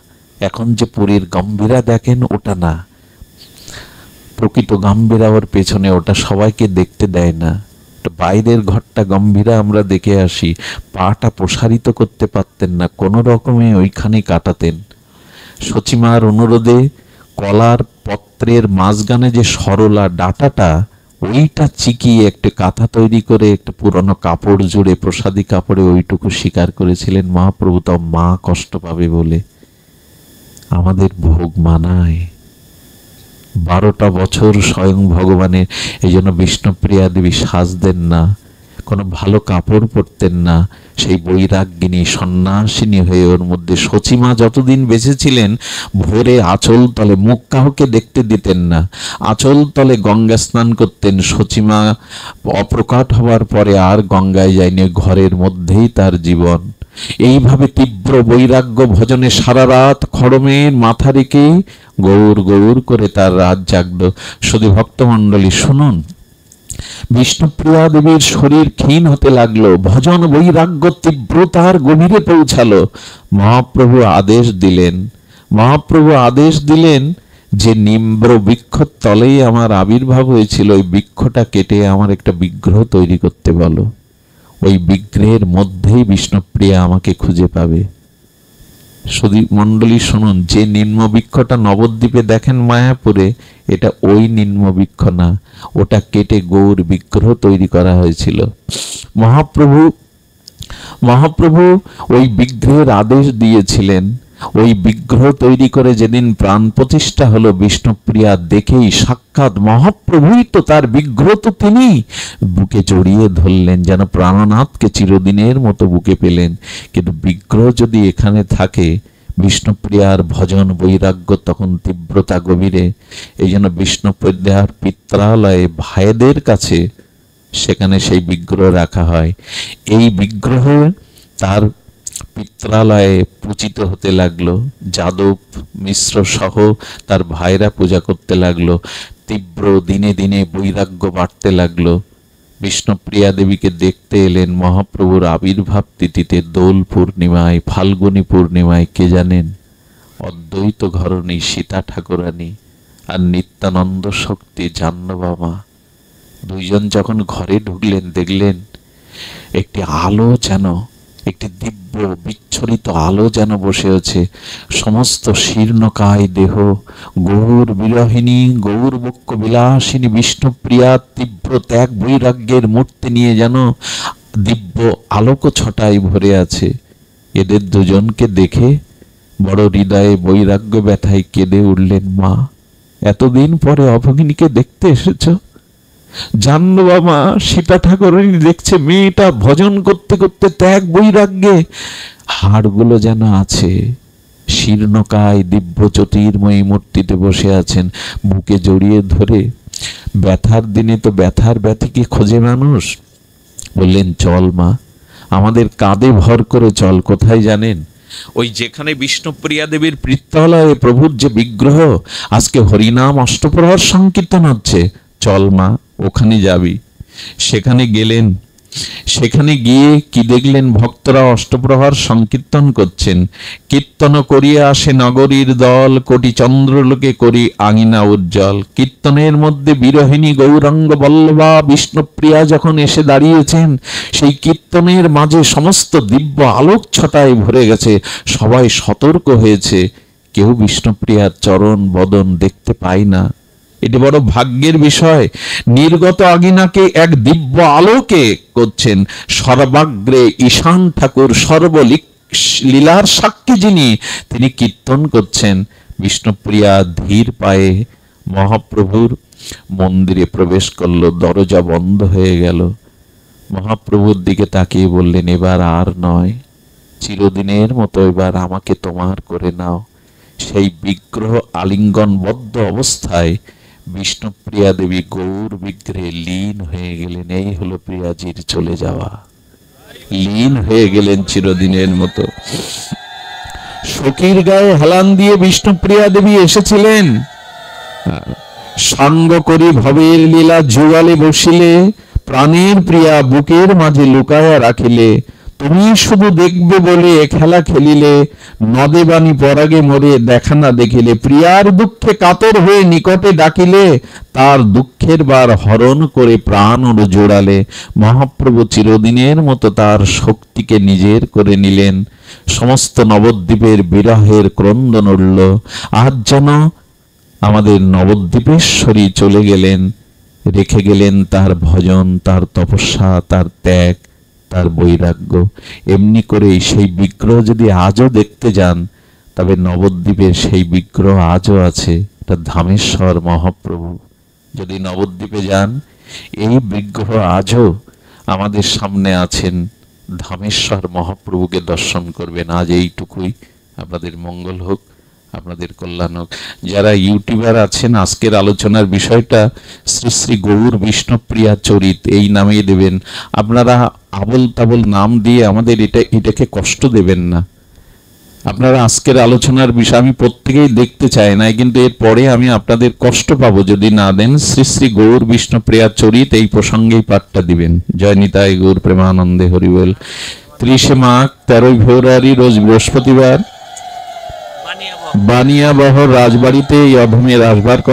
এখন যে পুরীর গম্ভীরা দেখেন ওটা না, প্রকৃত গম্ভীরা ওর পেছনে, ওটা সবাইকে দেখতে দেয় না। বাইরের ঘরটা গম্ভীরা আমরা দেখে আসি, পাটা প্রসারিত করতে পারতেন না, কোনো রকমে ওইখানে কাটাতেন। সচিমার অনুরোধে কলার পত্রের মাঝখানে যে সরলা ডাটাটা, ওইটা চিকিয়ে একটা কাঁথা তৈরি করে একটা পুরনো কাপড় জুড়ে, প্রসাদী কাপড়ে ওইটুকু স্বীকার করেছিলেন মহাপ্রভু। তো মা কষ্ট পাবে বলে আমাদের ভোগ মানায়। 12টা বছর স্বয়ং ভগবানের, এই জন্য বিষ্ণুপ্রিয়া দেবী সাজতেন না, কোনো ভালো কাপড় পরতেন না, সেই বৈরাগ্যিনী সন্ন্যাসিনী হয়ে ওর মধ্যে। সচিমা যতদিন বেঁচে ছিলেন ভোরে আঁচল তলে, মুখ কাউকে দেখতে দিতেন না, আঁচল তলে গঙ্গা স্নান করতেন। সচিমা অপ্রকট হওয়ার পরে আর গঙ্গায় যায়নি, ঘরের মধ্যেই তার জীবন। এইভাবে তীব্র বৈরাগ্য ভজনে সারা রাত খড়মের মাথা রেখে গৌর গৌর করে তার রাত জাগল। শুধু ভক্তমণ্ডলী শুনুন, বিষ্ণুপ্রিয়া দেবীর শরীর ক্ষীণ হতে লাগলো, ভজন বৈরাগ্য তীব্রতার গভীরে পৌঁছালো। মহাপ্রভু আদেশ দিলেন যে নিম্র বৃক্ষর তলেই আমার আবির্ভাব হয়েছিল, ওই বৃক্ষটা কেটে আমার একটা বিগ্রহ তৈরি করতে বলো। ওই বিগ্রহের মধ্যেই বিষ্ণুপ্রিয়া আমাকে খুঁজে পাবে। শুধু মণ্ডলী শুনুন, যে নিম্ন বৃক্ষটা নবদ্বীপে দেখেন মায়াপুরে, এটা ওই নিম্ন বৃক্ষ না, ওটা কেটে গৌর বিগ্রহ তৈরি করা হয়েছিল। মহাপ্রভু ওই বিগ্রহের আদেশ দিয়েছিলেন। ওই বিগ্রহ তৈরি করে যেদিন প্রাণ প্রতিষ্ঠা হলো, বিষ্ণুপ্রিয়া দেখেই সাক্ষাৎ মহাপ্রভুই তো, তার বিগ্রহ তো তিনি। বুকে জড়িয়ে ধরলেন, যেন প্রাণনাথকে চিরদিনের মতো বুকে পেলেন। কিন্তু বিগ্রহ যদি এখানে থাকে, বিষ্ণুপ্রিয়ার ভজন বৈরাগ্য তখন তীব্রতা গভীরে। এই জন্য বিষ্ণুপ্রিয়ার পিত্রালয়ে ভাইদের কাছে সেখানে সেই বিগ্রহ রাখা হয়। এই বিগ্রহ তার পিত্রালয়ে পূজিত হতে লাগলো। যাদব মিশ্র সহ তার ভাইরা পূজা করতে লাগলো। তীব্র দিনে দিনে বৈরাগ্য বাড়তে লাগলো। বিষ্ণুপ্রিয়া দেবীকে দেখতে এলেন মহাপ্রভুর আবির্ভাব তিথিতে, দোল পূর্ণিমায়, ফাল্গুনী পূর্ণিমায়। কে জানেন? অদ্বৈত ঘরণী সীতা ঠাকুরানী আর নিত্যানন্দ শক্তি জাহ্নবী দুইজন যখন ঘরে ঢুকলেন, দেখলেন একটি আলো, যেন একটি দিব্য বিচ্ছরিত আলো যেন বসে আছে। সমস্ত শীর্ণকায় দেহ, গৌর বিরহিনী, গৌর বক্ষ বিলাসিনী বিষ্ণুপ্রিয়া তীব্র ত্যাগ বৈরাগ্যের মূর্তি নিয়ে যেন দিব্য আলোক ছটায় ভরে আছে। এদের দুজনকে দেখে বড় হৃদয়ে বৈরাগ্য ব্যথায় কেঁদে উঠলেন মা। এতদিন পরে অভগিনীকে দেখতে এসেছ? জাহ্নবী মা সীতা ঠাকুরানী দেখছে মেয়েটা ভজন করতে করতে ত্যাগ বৈরাগ্যে হাড়গুলো যেন আছে, শীর্ণকায় দিব্য জ্যোতির্ময়ী মূর্তিতে বসে আছেন, বুকে জড়িয়ে ধরে। ব্যথার দিনে তো ব্যথার ব্যথীকে খোঁজে মানুষ। বললেন, চল মা, আমাদের কাঁধে ভর করে চল। কোথায় জানেন? ওই যেখানে বিষ্ণুপ্রিয়া দেবীর পিত্রালয়ে প্রভুর যে বিগ্রহ, আজকে হরিনাম অষ্টপ্রহর সংকীর্তন হচ্ছে, চল মা, ওখানে যাবি। সেখানে গেলেন। সেখানে গিয়ে কি দেখলেন? ভক্তরা অষ্টপ্রহর সংকীর্তন করছেন। কীর্তন করিয়া আসে নগরীর দল, কোটি চন্দ্রলোকে করি আঙিনা উজ্জ্বল। কীর্তনের মধ্যে বিরহিনী গৌরাঙ্গ বল্লভা বিষ্ণুপ্রিয়া যখন এসে দাঁড়িয়েছেন, সেই কীর্তনের মাঝে সমস্ত দিব্য আলোক ছটায় ভরে গেছে। সবাই সতর্ক হয়েছে, কেউ বিষ্ণুপ্রিয়ার চরণ বদন দেখতে পায় না। এটি বড় ভাগ্যের বিষয়। নির্গত আগিনাকে এক দিব্য আলোকে করছেন। সর্বাগ্রে ঈশান ঠাকুর, সর্বলীলার সাক্ষী যিনি, তিনি কীর্তন করছেন। বিষ্ণুপ্রিয়া ধীর পায়ে মহাপ্রভুর মন্দিরে প্রবেশ করলো। দরজা বন্ধ হয়ে গেল। মহাপ্রভুর দিকে তাকিয়ে বললেন, এবার আর নয়, চিরদিনের মতো এবার আমাকে তোমার করে নাও। সেই বিগ্রহ আলিঙ্গনবদ্ধ অবস্থায় বিষ্ণুপ্রিয়া দেবী গৌর বিগ্রহে লীন হয়ে গেলেন। এই হলো প্রিয়াজির চলে যাওয়া। লীন হয়ে গেলেন চিরদিনের মতো। সখীর গায়ে হেলান দিয়ে বিষ্ণুপ্রিয়া দেবী এসেছিলেন। সঙ্গ করি ভবের লীলা যুগালে বসিলে, প্রাণের প্রিয়া বুকের মাঝে লুকায়া রাখিলে, তুমি শুধু দেখবে বলে খেলা খেলিলে, নদে বাণী পরাগে মরে দেখা না দেখিলে, প্রিয়ার দুঃখে কাতর হয়ে নিকটে ডাকিলে, তার দুঃখের বার হরণ করে প্রাণ জোড়ালে। মহাপ্রভু চিরদিনের মতো তার শক্তিকে নিজের করে নিলেন। সমস্ত নবদ্বীপের বিরহের ক্রন্দন উঠল। আজ যেন আমাদের নবদ্বীপেশ্বরী চলে গেলেন, রেখে গেলেন তার ভজন, তার তপস্যা, তার ত্যাগ, তার বৈরাগ্য। এমনি করেই সেই বিগ্রহ যদি আজও দেখতে যান, তবে নবদ্বীপের সেই বিগ্রহ আজও আছে, এটা ধামেশ্বর মহাপ্রভু। যদি নবদ্বীপে যান, এই বিগ্রহ আজও আমাদের সামনে আছেন। ধামেশ্বর মহাপ্রভুকে দর্শন করবেন। আজ এইটুকুই। আপনাদের মঙ্গল হোক, আপনাদের কল্যাণ হোক। যারা ইউটিউবার আছেন, আজকের আলোচনার বিষয়টা শ্রী শ্রী গৌর বিষ্ণুপ্রিয়া চরিত এই নামেই দেবেন। আপনারা আবল তাবল নাম দিয়ে আমাদের এটাকে কষ্ট দেবেন না। আপনারা আজকের আলোচনার বিষয় আমি প্রত্যেকেই দেখতে চাই না, কিন্তু এরপরে আমি আপনাদের কষ্ট পাবো যদি না দেন। শ্রী শ্রী গৌর বিষ্ণুপ্রিয়া চরিত এই প্রসঙ্গেই পাঠটা দিবেন। জয় নিতাই গৌর প্রেমানন্দে হরিবল। 30 মাঘ 13 ফেব্রুয়ারি রোজ বৃহস্পতিবার বানিয়াবহ রাজবাড়িতে এই অধমের আসবার কথা।